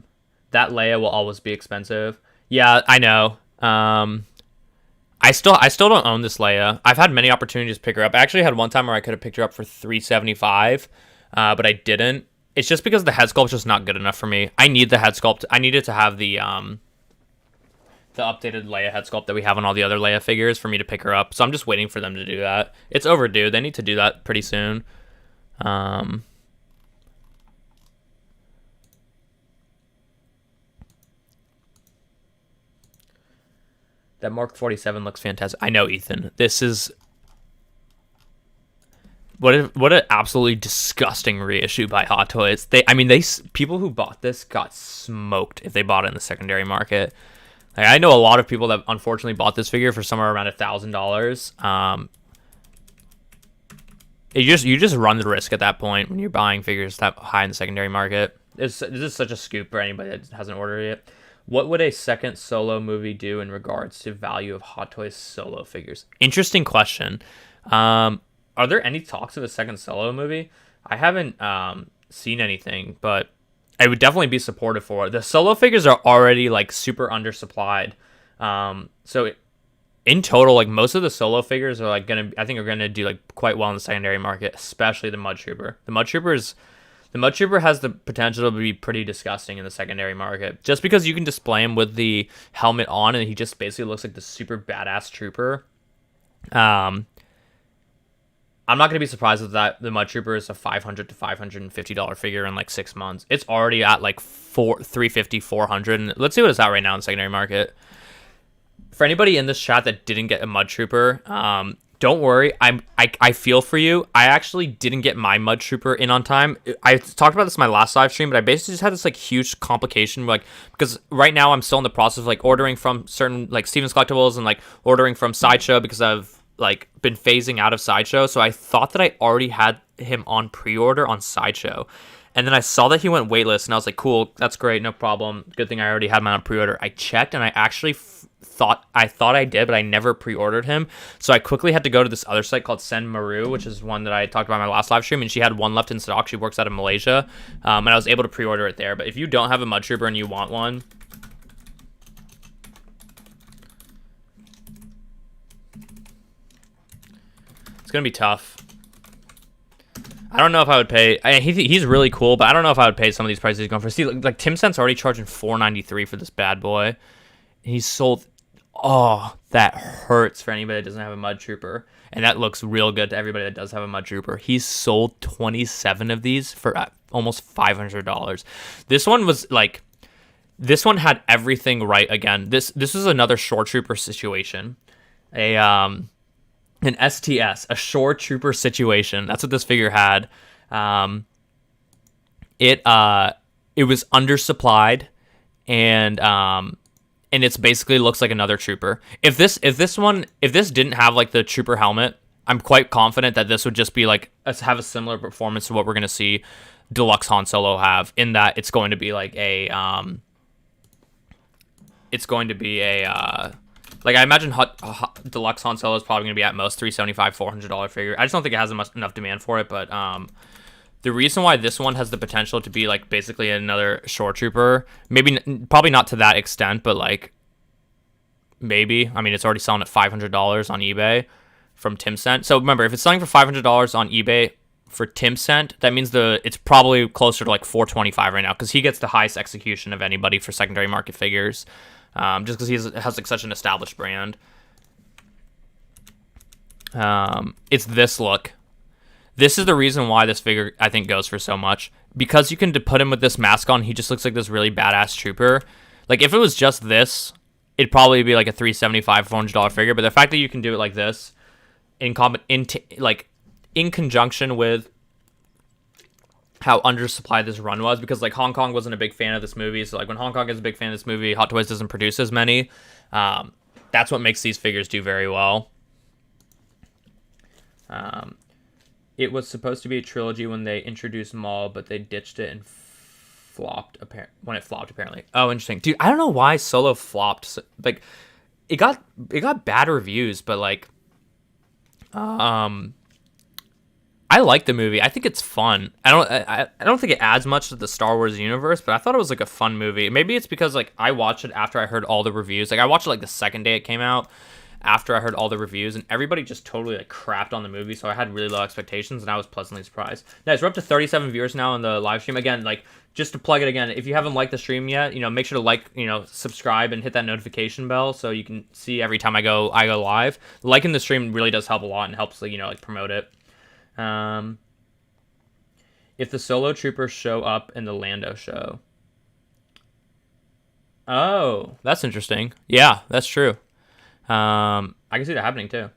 Leia will always be expensive. Yeah, I know. I still don't own this Leia. I've had many opportunities to pick her up. I actually had one time where I could have picked her up for $375, but I didn't. It's just because the head sculpt's just not good enough for me. I need the head sculpt. I needed to have the updated Leia head sculpt that we have on all the other Leia figures for me to pick her up. So I'm just waiting for them to do that. It's overdue. They need to do that pretty soon. That Mark 47 looks fantastic. I know, Ethan. This is what an absolutely disgusting reissue by Hot Toys. People who bought this got smoked if they bought it in the secondary market. Like, I know a lot of people that unfortunately bought this figure for somewhere around $1,000. You just run the risk at that point when you're buying figures that high in the secondary market. This is such a scoop for anybody that hasn't ordered it. What would a second Solo movie do in regards to value of Hot Toys Solo figures? Interesting question. Are there any talks of a second Solo movie? I haven't seen anything, but I would definitely be supportive for it. The Solo figures are already like super undersupplied. In total, like most of the Solo figures are like are gonna do like quite well in the secondary market, especially the Mud Trooper. The Mud Trooper has the potential to be pretty disgusting in the secondary market, just because you can display him with the helmet on and he just basically looks like the super badass trooper. I'm not going to be surprised if the Mud Trooper is a $500 to $550 figure in like 6 months. It's already at like $350, $400. And let's see what it's at right now in the secondary market. For anybody in this chat that didn't get a Mud Trooper, don't worry. I feel for you. I actually didn't get my Mud Trooper in on time. I talked about this in my last live stream, but I basically just had this like huge complication, like because right now I'm still in the process of like ordering from certain like Stevens Collectibles and like ordering from Sideshow because I've like been phasing out of Sideshow. So I thought that I already had him on pre-order on Sideshow. And then I saw that he went waitlist and I was like, cool, that's great, no problem. Good thing I already had mine on pre-order. I checked and I actually thought I did, but I never pre-ordered him. So I quickly had to go to this other site called Sen Maru, which is one that I talked about in my last live stream, and she had one left in stock. She works out of Malaysia, and I was able to pre-order it there. But if you don't have a Mud Trooper and you want one, it's gonna be tough. I don't know if I would pay. He's really cool, but I don't know if I would pay some of these prices he's going for. See, like Tim Cent's already charging $493 for this bad boy. He's sold. Oh, that hurts for anybody that doesn't have a Mud Trooper, and that looks real good to everybody that does have a Mud Trooper. He's sold 27 of these for almost $500. This one had everything right again. This was another Shore Trooper situation. An STS, a Shore Trooper situation. That's what this figure had. It was undersupplied, and it's basically looks like another Trooper. If this didn't have like the Trooper helmet, I'm quite confident that this would just be like have a similar performance to what we're gonna see Deluxe Han Solo have. In that it's going to be like like I imagine Deluxe Han Solo is probably going to be at most $375, $400 figure. I just don't think it has enough demand for it. But the reason why this one has the potential to be like basically another Shore Trooper, probably not to that extent, but like maybe. I mean, it's already selling at $500 on eBay from Tim Cent. So remember, if it's selling for $500 on eBay for Tim sent, that means it's probably closer to like 425 right now because he gets the highest execution of anybody for secondary market figures, just because he has like such an established brand. It's this look. This is the reason why this figure I think goes for so much, because you can put him with this mask on. He just looks like this really badass trooper. Like if it was just this, it'd probably be like a $375, $400 figure. But the fact that you can do it like this, in conjunction with how undersupplied this run was, because like Hong Kong wasn't a big fan of this movie, so like when Hong Kong is a big fan of this movie, Hot Toys doesn't produce as many. That's what makes these figures do very well. It was supposed to be a trilogy when they introduced Maul, but they ditched it and flopped when it flopped apparently. Oh, interesting. Dude, I don't know why Solo flopped. Like it got bad reviews, but like I like the movie. I think it's fun. I don't think it adds much to the Star Wars universe, but I thought it was like a fun movie. Maybe it's because like I watched it after I heard all the reviews. Like I watched it like the second day it came out, after I heard all the reviews, and everybody just totally like crapped on the movie, so I had really low expectations, and I was pleasantly surprised. Guys, we're up to 37 viewers now on the live stream. Again, like, just to plug it again, if you haven't liked the stream yet, make sure to like, subscribe and hit that notification bell so you can see every time I go live. Liking the stream really does help a lot and helps, like promote it. If the Solo Troopers show up in the Lando show. Oh, that's interesting. Yeah, that's true. I can see that happening too.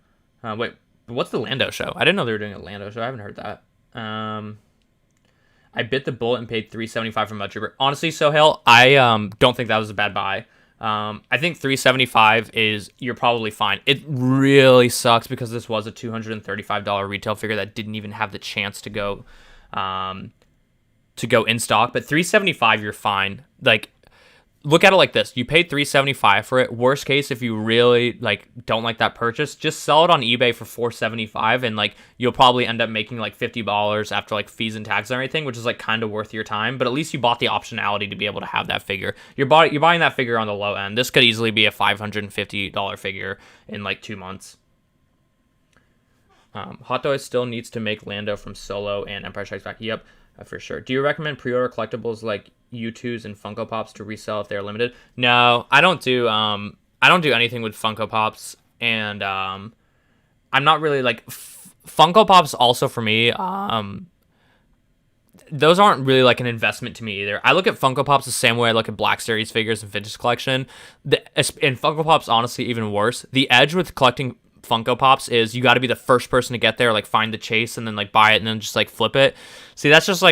Wait, but what's the Lando show? I didn't know they were doing a Lando show. I haven't heard that. I bit the bullet and paid $375 for Mud Trooper. Honestly, Sohail, I don't think that was a bad buy. I think $375 you're probably fine. It really sucks because this was a $235 retail figure that didn't even have the chance to go in stock. But $375, you're fine. Like, look at it like this. You paid $375 for it. Worst case, if you really don't like that purchase, just sell it on eBay for $475, and you'll probably end up making $50 after fees and taxes and everything, which is kind of worth your time. But at least you bought the optionality to be able to have that figure. You're buying that figure on the low end. This could easily be a $550 figure in 2 months. Hot Toys still needs to make Lando from Solo and Empire Strikes Back. Yep, for sure. Do you recommend pre-order collectibles like U2s and Funko Pops to resell if they're limited? No, I don't do anything with Funko Pops, and I'm not really Funko Pops. Also for me, those aren't really an investment to me either. I look at Funko Pops the same way I look at Black Series figures and vintage collection. And Funko Pops, honestly, even worse. The edge with collecting Funko Pops is you got to be the first person to get there, find the chase and then buy it and then just flip it. See, that's just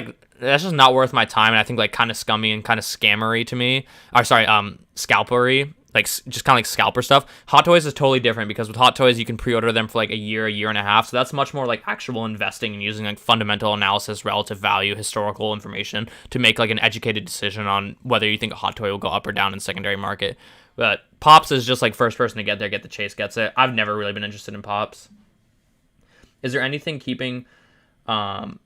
not worth my time, and I think kind of scummy and kind of scammery to me. Or sorry, scalpery, just kind of scalper stuff. Hot Toys is totally different because with Hot Toys you can pre-order them for a year and a half. So that's much more actual investing and using fundamental analysis, relative value, historical information to make an educated decision on whether you think a Hot Toy will go up or down in secondary market. But Pops is just first person to get there, get the chase, gets it. I've never really been interested in Pops. Is there anything keeping Hot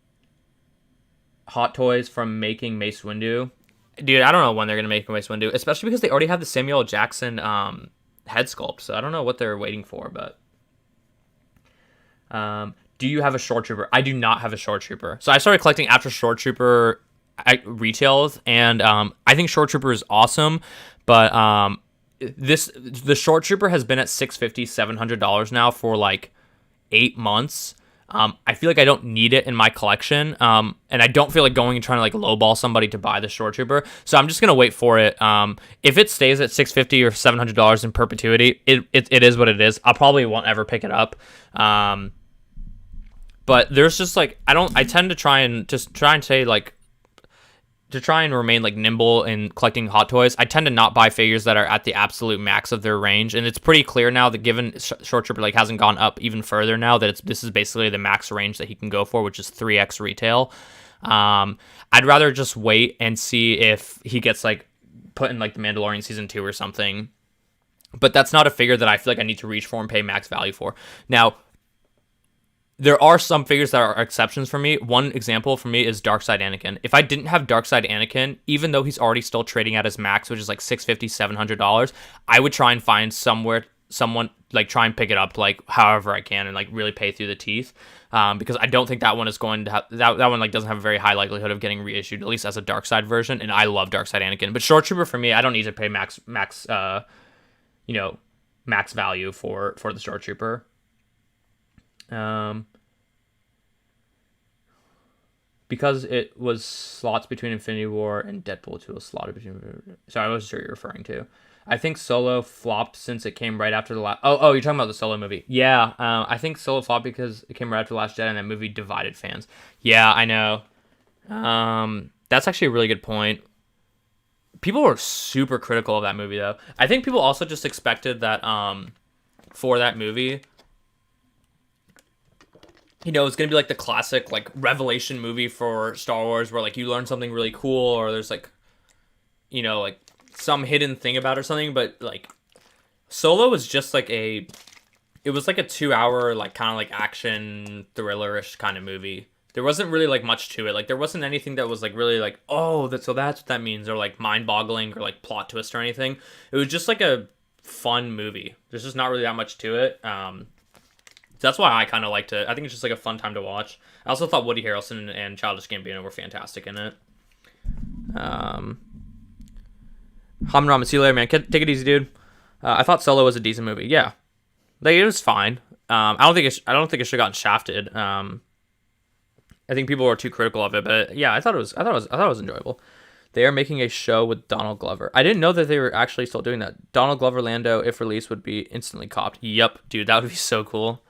Toys from making Mace Windu? Dude, I don't know when they're going to make Mace Windu, especially because they already have the Samuel L. Jackson head sculpt, so I don't know what they're waiting for, but... do you have a Shore Trooper? I do not have a Shore Trooper. So I started collecting after Shore Trooper retails, and I think Shore Trooper is awesome, but... the Short Trooper has been at $650, $700 now for 8 months. I feel I don't need it in my collection, and I don't feel going and trying to lowball somebody to buy the Short Trooper. So I'm just gonna wait for it. If it stays at $650 or $700 in perpetuity, it is what it is. I probably won't ever pick it up. But there's just I tend to try and say to try and remain nimble in collecting Hot Toys. I tend to not buy figures that are at the absolute max of their range, and it's pretty clear now that given Short Trooper hasn't gone up even further now, that this is basically the max range that he can go for, which is 3x retail. I'd rather just wait and see if he gets put in the Mandalorian season 2 or something. But that's not a figure that I feel I need to reach for and pay max value for. Now, there are some figures that are exceptions for me. One example for me is Darkside Anakin. If I didn't have Darkside Anakin, even though he's already still trading at his max, which is $650, $700, I would try and find some someone like try and pick it up like however I can and like really pay through the teeth, because I don't think that one is going to have that one like doesn't have a very high likelihood of getting reissued, at least as a Dark Side version. And I love Dark Side Anakin, but Short Trooper for me, I don't need to pay max max value for the Short Trooper. Because it was slots between Infinity War and Deadpool 2 was slotted between. Sorry, I wasn't sure what you're referring to. I think Solo flopped since it came right after the last. Oh, you're talking about the Solo movie. Yeah, I think Solo flopped because it came right after The Last Jedi, and that movie divided fans. Yeah, I know. That's actually a really good point. People were super critical of that movie, though. I think people also just expected that for that movie, it's going to be like the classic like revelation movie for Star Wars where like you learn something really cool or there's like, like some hidden thing about or something. But like Solo was just like it was like a 2-hour like kind of like action thriller-ish kind of movie. There wasn't really like much to it. Like there wasn't anything that was like really like, oh, that's what that means, or like mind-boggling or like plot twist or anything. It was just like a fun movie. There's just not really that much to it. That's why I kind of liked it. I think it's just like a fun time to watch. I also thought Woody Harrelson and Childish Gambino were fantastic in it. Hamram, see you later, man. Take it easy, dude. I thought Solo was a decent movie. Yeah, like it was fine. I don't think it should have gotten shafted. I think people were too critical of it, but yeah, I thought it was enjoyable. They are making a show with Donald Glover. I didn't know that they were actually still doing that. Donald Glover Lando, if released, would be instantly copped. Yep, dude, that would be so cool.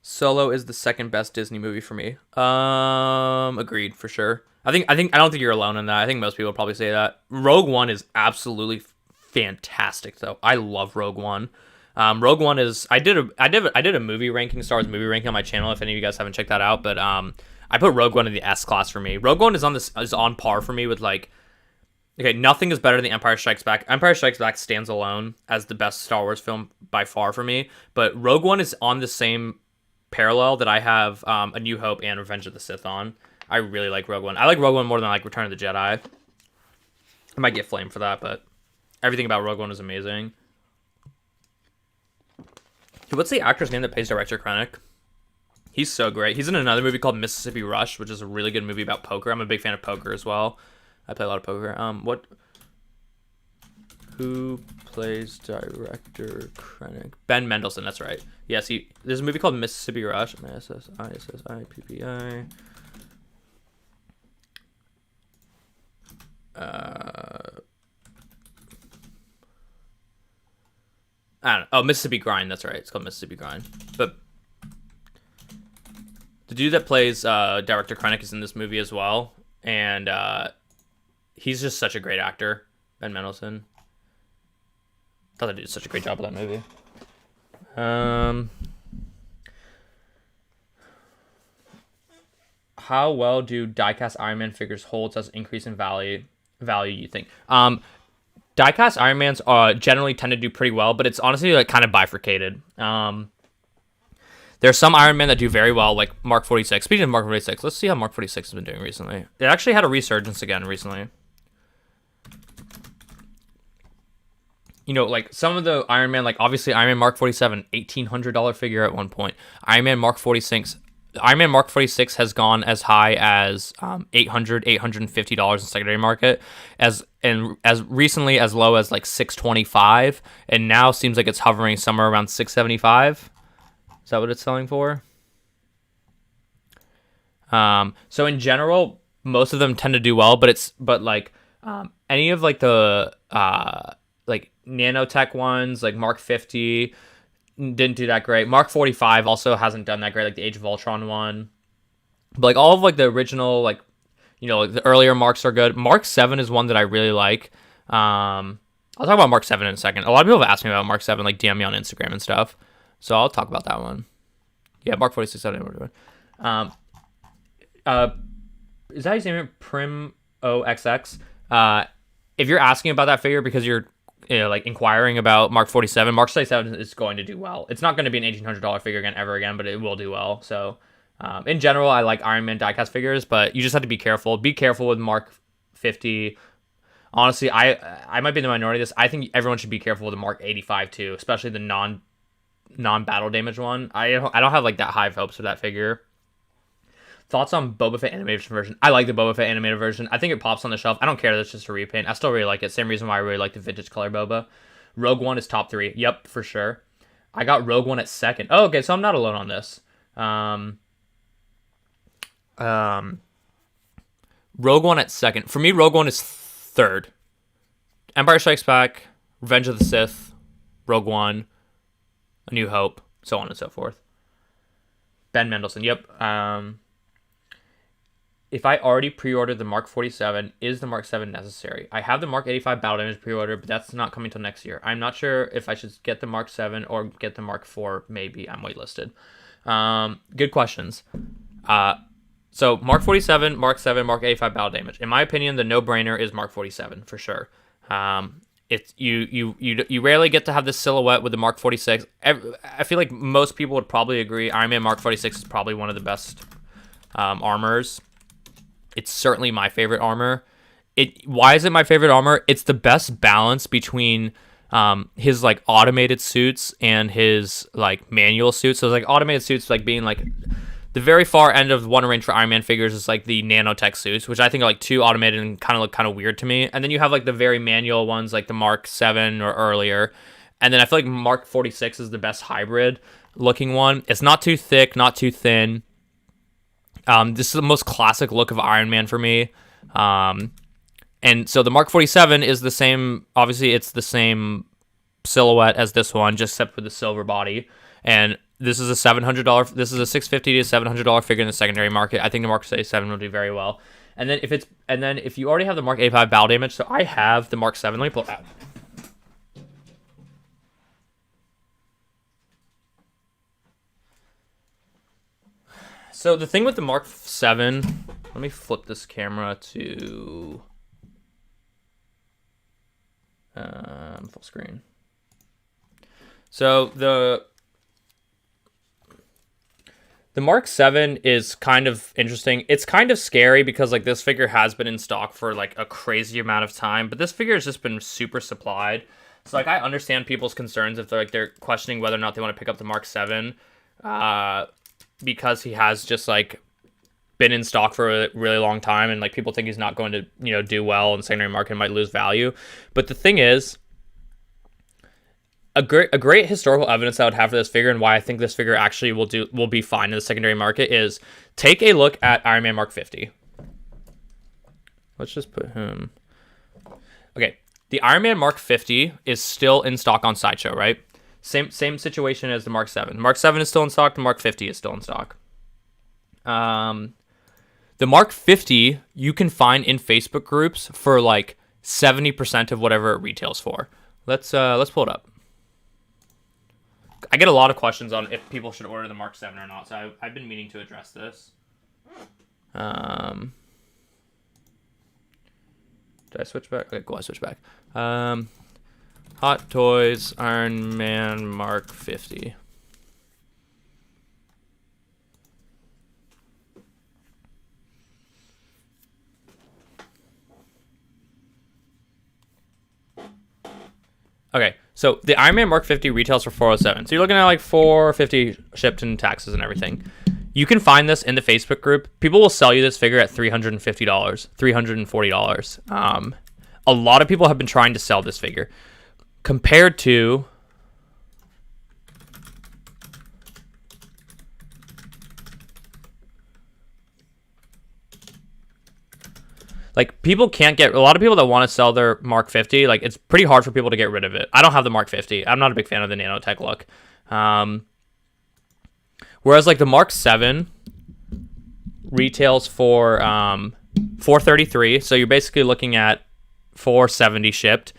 Solo is the second best Disney movie for me. Agreed for sure. I don't think you're alone in that. I think most people probably say that. Rogue One is absolutely fantastic though. I love Rogue One. Rogue One is I did a movie ranking, Star Wars movie ranking on my channel if any of you guys haven't checked that out, but I put Rogue One in the S class for me. Rogue One is on par for me with like, okay, nothing is better than Empire Strikes Back. Empire Strikes Back stands alone as the best Star Wars film by far for me, but Rogue One is on the same parallel that I have A New Hope and Revenge of the Sith on. I really like Rogue One. I like Rogue One more than I like Return of the Jedi. I might get flamed for that, but everything about Rogue One is amazing. What's the actor's name that plays Director Krennic? He's so great. He's in another movie called Mississippi Rush, which is a really good movie about poker. I'm a big fan of poker as well. I play a lot of poker. Who plays Director Krennic? Ben Mendelsohn, that's right. Yes, there's a movie called Mississippi Rush. Mississippi. I don't know. Oh, Mississippi Grind, that's right. It's called Mississippi Grind. But the dude that plays Director Krennic is in this movie as well. And he's just such a great actor, Ben Mendelsohn. I thought they did such a great job with that movie. How well do diecast Iron Man figures hold as increase in value you think? Diecast Iron Mans generally tend to do pretty well, but it's honestly like kind of bifurcated. There's some Iron Man that do very well, like Mark 46. Speaking of Mark 46, let's see how Mark 46 has been doing recently. It actually had a resurgence again recently. Like some of the Iron Man, like obviously Iron Man Mark 47, $1,800 figure at one point. Iron Man Mark 46 has gone as high as $850 in secondary market, as recently as low as like $625, and now seems like it's hovering somewhere around $675. Is that what it's selling for? So in general, most of them tend to do well, but any of like the like nanotech ones, like Mark 50 didn't do that great. Mark 45 also hasn't done that great, like the Age of Ultron one. But like all of like the original, like like the earlier Marks are good. Mark 7 is one that I really like. I'll talk about Mark 7 in a second. A lot of people have asked me about Mark 7, like DM me on Instagram and stuff. So I'll talk about that one. Yeah, Mark 46, I don't know what we're doing. Is that his name? Prim OXX. If you're asking about that figure because you're like inquiring about Mark 47, Mark 47 is going to do well. It's not going to be an $1,800 figure ever again, but it will do well. So in general, I like Iron Man diecast figures, but you just have to be careful. Be careful with Mark 50. Honestly, I might be in the minority of this. I think everyone should be careful with the Mark 85 too, especially the non battle damage one. I don't have like that high of hopes for that figure. Thoughts on Boba Fett animation version? I like the Boba Fett animated version. I think it pops on the shelf. I don't care that it's just a repaint. I still really like it. Same reason why I really like the vintage color Boba. Rogue One is top 3. Yep, for sure. I got Rogue One at second. Oh, okay, so I'm not alone on this. Rogue One at second. For me, Rogue One is third. Empire Strikes Back, Revenge of the Sith, Rogue One, A New Hope, so on and so forth. Ben Mendelsohn. Yep. If I already pre-ordered the Mark 47, is the Mark 7 necessary? I have the Mark 85 Battle Damage pre-order, but that's not coming till next year. I'm not sure if I should get the Mark 7 or get the Mark 4. Maybe I'm waitlisted. Good questions. So Mark 47, Mark 7, Mark 85 Battle Damage. In my opinion, the no-brainer is Mark 47 for sure. It's you rarely get to have this silhouette with the Mark 46. I feel like most people would probably agree Iron Man Mark 46 is probably one of the best armors. It's certainly my favorite armor. Why is it my favorite armor? It's the best balance between his like automated suits and his like manual suits. So like automated suits like being like the very far end of one range for Iron Man figures is like the nanotech suits, which I think are like too automated and kind of look kind of weird to me. And then you have like the very manual ones like the Mark 7 or earlier. And then I feel like Mark 46 is the best hybrid looking one. It's not too thick, not too thin. This is the most classic look of Iron Man for me. And so the Mark 47 is the same, obviously it's the same silhouette as this one, just except for the silver body. And this is a $700, this is a $650 to $700 figure in the secondary market. I think the Mark 7 will do very well. And then if you already have the Mark 85 Battle Damage, so I have the Mark 7, let me pull it out. So the thing with the Mark 7, let me flip this camera to full screen. So the Mark 7 is kind of interesting. It's kind of scary because like this figure has been in stock for like a crazy amount of time, but this figure has just been super supplied. So like I understand people's concerns if they're questioning whether or not they want to pick up the Mark 7. Because he has just like been in stock for a really long time and like people think he's not going to do well in the secondary market and might lose value. But the thing is, a great historical evidence I would have for this figure and why I think this figure actually will be fine in the secondary market is take a look at Iron Man Mark 50. Let's just put him. Okay, the Iron Man Mark 50 is still in stock on Sideshow, right? Same situation as the Mark 7. Mark 7 is still in stock. The Mark 50 is still in stock. The Mark 50 you can find in Facebook groups for like 70% of whatever it retails for. Let's pull it up. I get a lot of questions on if people should order the Mark 7 or not, so I've been meaning to address this. Did I switch back? Okay, cool. I switched back. Hot Toys Iron Man Mark 50. Okay, so the Iron Man Mark 50 retails for $407. So you're looking at like $450 shipped and taxes and everything. You can find this in the Facebook group. People will sell you this figure at $350, $340. A lot of people have been trying to sell this figure. Compared to like people can't get a lot of people that want to sell their Mark 50, like it's pretty hard for people to get rid of it. I don't have the Mark 50. I'm not a big fan of the nanotech look. Whereas like the Mark 7 retails for $433, so you're basically looking at $470 shipped.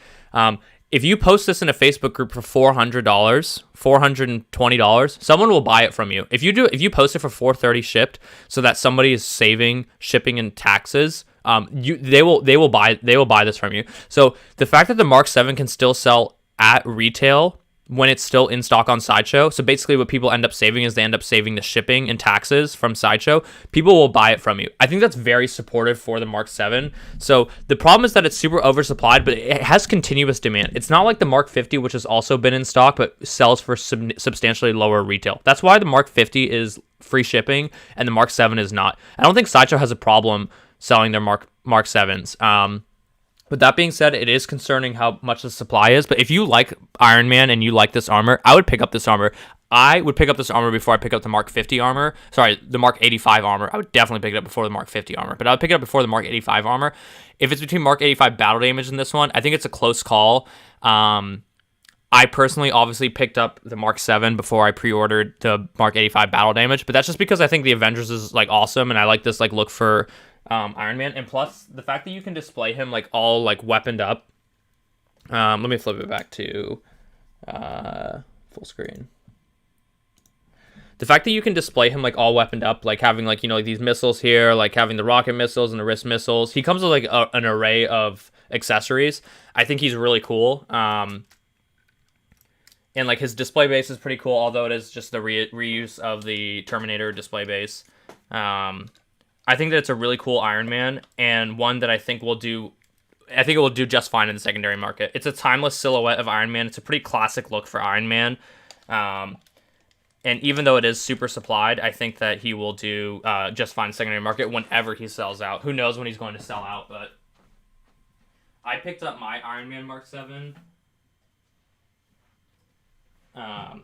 If you post this in a Facebook group for $400, $420, someone will buy it from you. If you post it for $430 shipped, so that somebody is saving shipping and taxes, they will buy this from you. So the fact that the Mark 7 can still sell at retail when it's still in stock on Sideshow. So basically what people end up saving is they end up saving the shipping and taxes from Sideshow. People will buy it from you. I think that's very supportive for the Mark 7. So the problem is that it's super oversupplied, but it has continuous demand. It's not like the Mark 50, which has also been in stock, but sells for substantially lower retail. That's why the Mark 50 is free shipping and the Mark 7 is not. I don't think Sideshow has a problem selling their Mark 7s. But that being said, it is concerning how much the supply is. But if you like Iron Man and you like this armor, I would pick up this armor. I would pick up this armor before I pick up the Mark 50 armor. Sorry, the Mark 85 armor. I would definitely pick it up before the Mark 50 armor. But I would pick it up before the Mark 85 armor. If it's between Mark 85 battle damage and this one, I think it's a close call. I personally obviously picked up the Mark 7 before I pre-ordered the Mark 85 battle damage. But that's just because I think the Avengers is like awesome. And I like this like look for Iron Man, and plus the fact that you can display him like all like weaponed up. Let me flip it back to full screen. The fact that you can display him like all weaponed up, like having like, you know, like these missiles here, like having the rocket missiles and the wrist missiles. He comes with like an array of accessories. I think he's really cool. And like his display base is pretty cool, although it is just the reuse of the Terminator display base. I think that it's a really cool Iron Man, and one that I think it will do just fine in the secondary market. It's a timeless silhouette of Iron Man. It's a pretty classic look for Iron Man. And even though it is super supplied, I think that he will do just fine in the secondary market whenever he sells out. Who knows when he's going to sell out, but I picked up my Iron Man Mark 7. I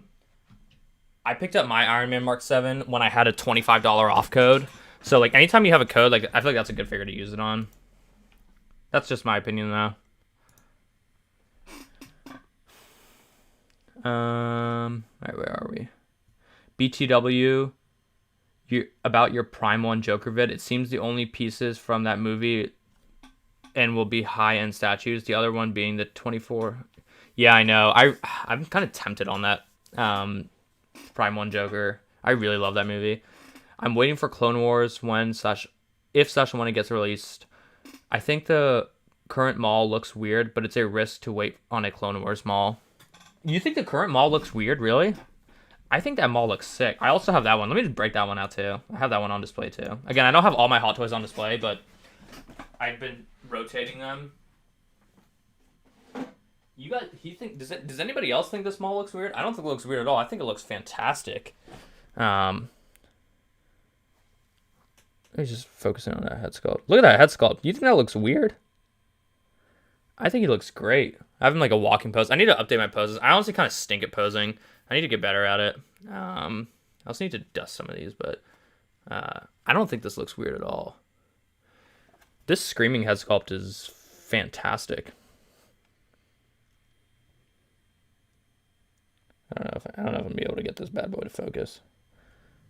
picked up my Iron Man Mark 7 when I had a $25 off code. So, like, anytime you have a code, like, I feel like that's a good figure to use it on. That's just my opinion, though. Alright, where are we? BTW, about your Prime 1 Joker vid. It seems the only pieces from that movie and will be high-end statues. The other one being the 24... Yeah, I know. I'm kind of tempted on that Prime 1 Joker. I really love that movie. I'm waiting for Clone Wars if when it gets released. I think the current mall looks weird, but it's a risk to wait on a Clone Wars mall. You think the current mall looks weird, really? I think that mall looks sick. I also have that one. Let me just break that one out, too. I have that one on display, too. Again, I don't have all my Hot Toys on display, but I've been rotating them. Does anybody else think this mall looks weird? I don't think it looks weird at all. I think it looks fantastic. He's just focusing on that head sculpt. Look at that head sculpt. You think that looks weird? I think he looks great. I have him like a walking pose. I need to update my poses. I honestly kind of stink at posing. I need to get better at it. I also need to dust some of these, but I don't think this looks weird at all. This screaming head sculpt is fantastic. I don't know if I'm gonna be able to get this bad boy to focus.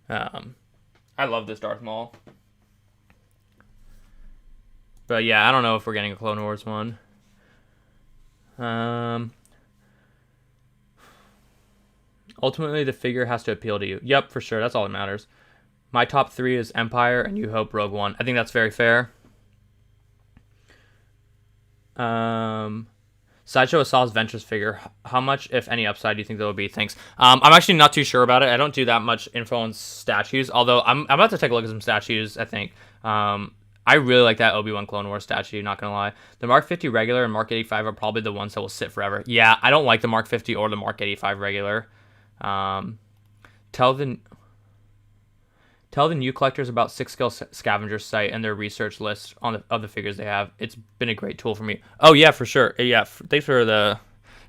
I love this Darth Maul. But yeah, I don't know if we're getting a Clone Wars one. Ultimately, the figure has to appeal to you. Yep, for sure. That's all that matters. My top 3 is Empire, and you hope Rogue One. I think that's very fair. Sideshow Assault's Ventures figure. How much, if any, upside do you think there will be? Thanks. I'm actually not too sure about it. I don't do that much info on statues, although I'm about to take a look at some statues, I think. I really like that Obi-Wan Clone Wars statue, not gonna lie. The Mark 50 regular and Mark 85 are probably the ones that will sit forever. Yeah, I don't like the Mark 50 or the Mark 85 regular. Tell the new collectors about Six Scale Scavenger's site and their research list of the figures they have. It's been a great tool for me. Oh, yeah, for sure. Yeah, thanks for the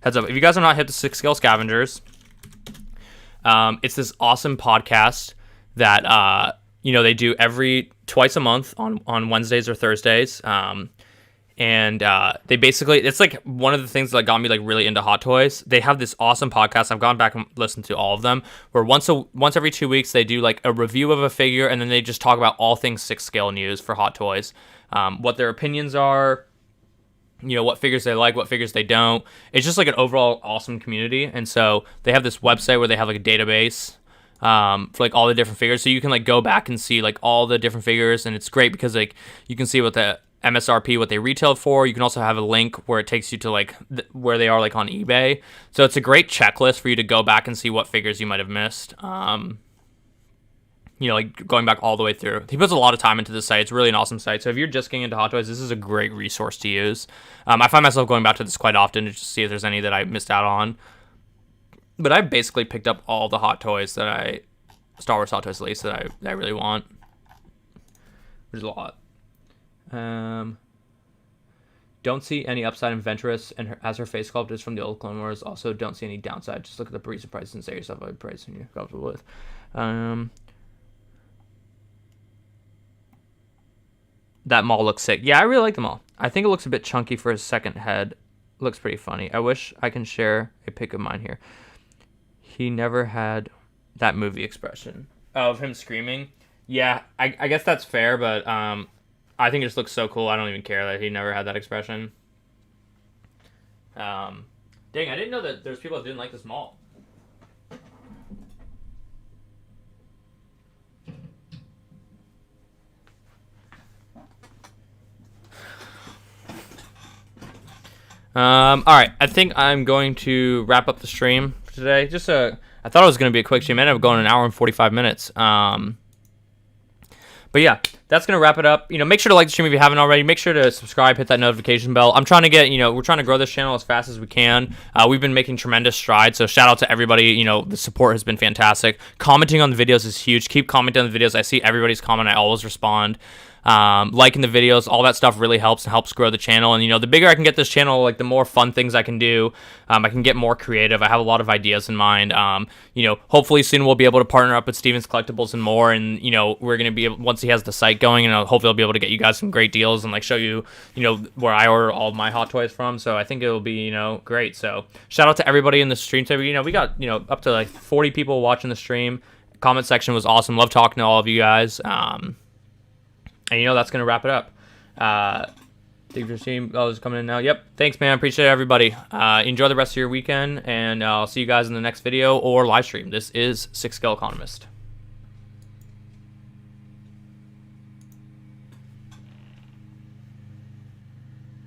heads up. If you guys are not hit the Six Scale Scavengers, it's this awesome podcast that, they do twice a month on Wednesdays or Thursdays. And they basically, it's like one of the things that got me like really into Hot Toys. They have this awesome podcast. I've gone back and listened to all of them, where once every 2 weeks they do like a review of a figure, and then they just talk about all things 6 scale news for Hot Toys, what their opinions are, what figures they like, what figures they don't. It's just like an overall awesome community. And so they have this website where they have like a database for like all the different figures, so you can like go back and see like all the different figures, and it's great because like you can see what the MSRP, what they retailed for. You can also have a link where it takes you to like where they are like on eBay. So it's a great checklist for you to go back and see what figures you might have missed. Like going back all the way through. He puts a lot of time into this site. It's really an awesome site. So if you're just getting into Hot Toys, this is a great resource to use. I find myself going back to this quite often to just see if there's any that I missed out on. But I basically picked up all the Hot Toys Star Wars Hot Toys at least, that I really want. Which is a lot. Don't see any upside in Ventress, and as her face sculpt is from the old Clone Wars. Also, don't see any downside. Just look at the recent prices and say yourself what price you're comfortable with. That Maul looks sick. Yeah, I really like the Maul. I think it looks a bit chunky for his second head. Looks pretty funny. I wish I can share a pic of mine here. He never had that movie expression of him screaming. Yeah, I guess that's fair, but I think it just looks so cool. I don't even care that he never had that expression. Dang, I didn't know that there's people that didn't like this Maul. All right, I think I'm going to wrap up the stream for today. I thought it was going to be a quick stream. I ended up going an hour and 45 minutes. But yeah, that's going to wrap it up. Make sure to like the stream if you haven't already. Make sure to subscribe, hit that notification bell. I'm trying to get, we're trying to grow this channel as fast as we can. We've been making tremendous strides. So shout out to everybody. The support has been fantastic. Commenting on the videos is huge. Keep commenting on the videos. I see everybody's comment. I always respond. Liking the videos, all that stuff really helps and helps grow the channel. And the bigger I can get this channel, like the more fun things I can do. I can get more creative. I have a lot of ideas in mind. Hopefully soon we'll be able to partner up with Steven's Collectibles and more. And we're gonna be able, once he has the site going, and hopefully I'll be able to get you guys some great deals and like show you where I order all of my Hot Toys from. So I think it'll be great. So shout out to everybody in the stream today. We got up to like 40 people watching the stream. Comment section was awesome. Love talking to all of you guys. And that's going to wrap it up. Thank you for seeing. Oh, it's coming in now. Yep. Thanks, man. Appreciate it, everybody. Enjoy the rest of your weekend, and I'll see you guys in the next video or live stream. This is 6 Scale Economist.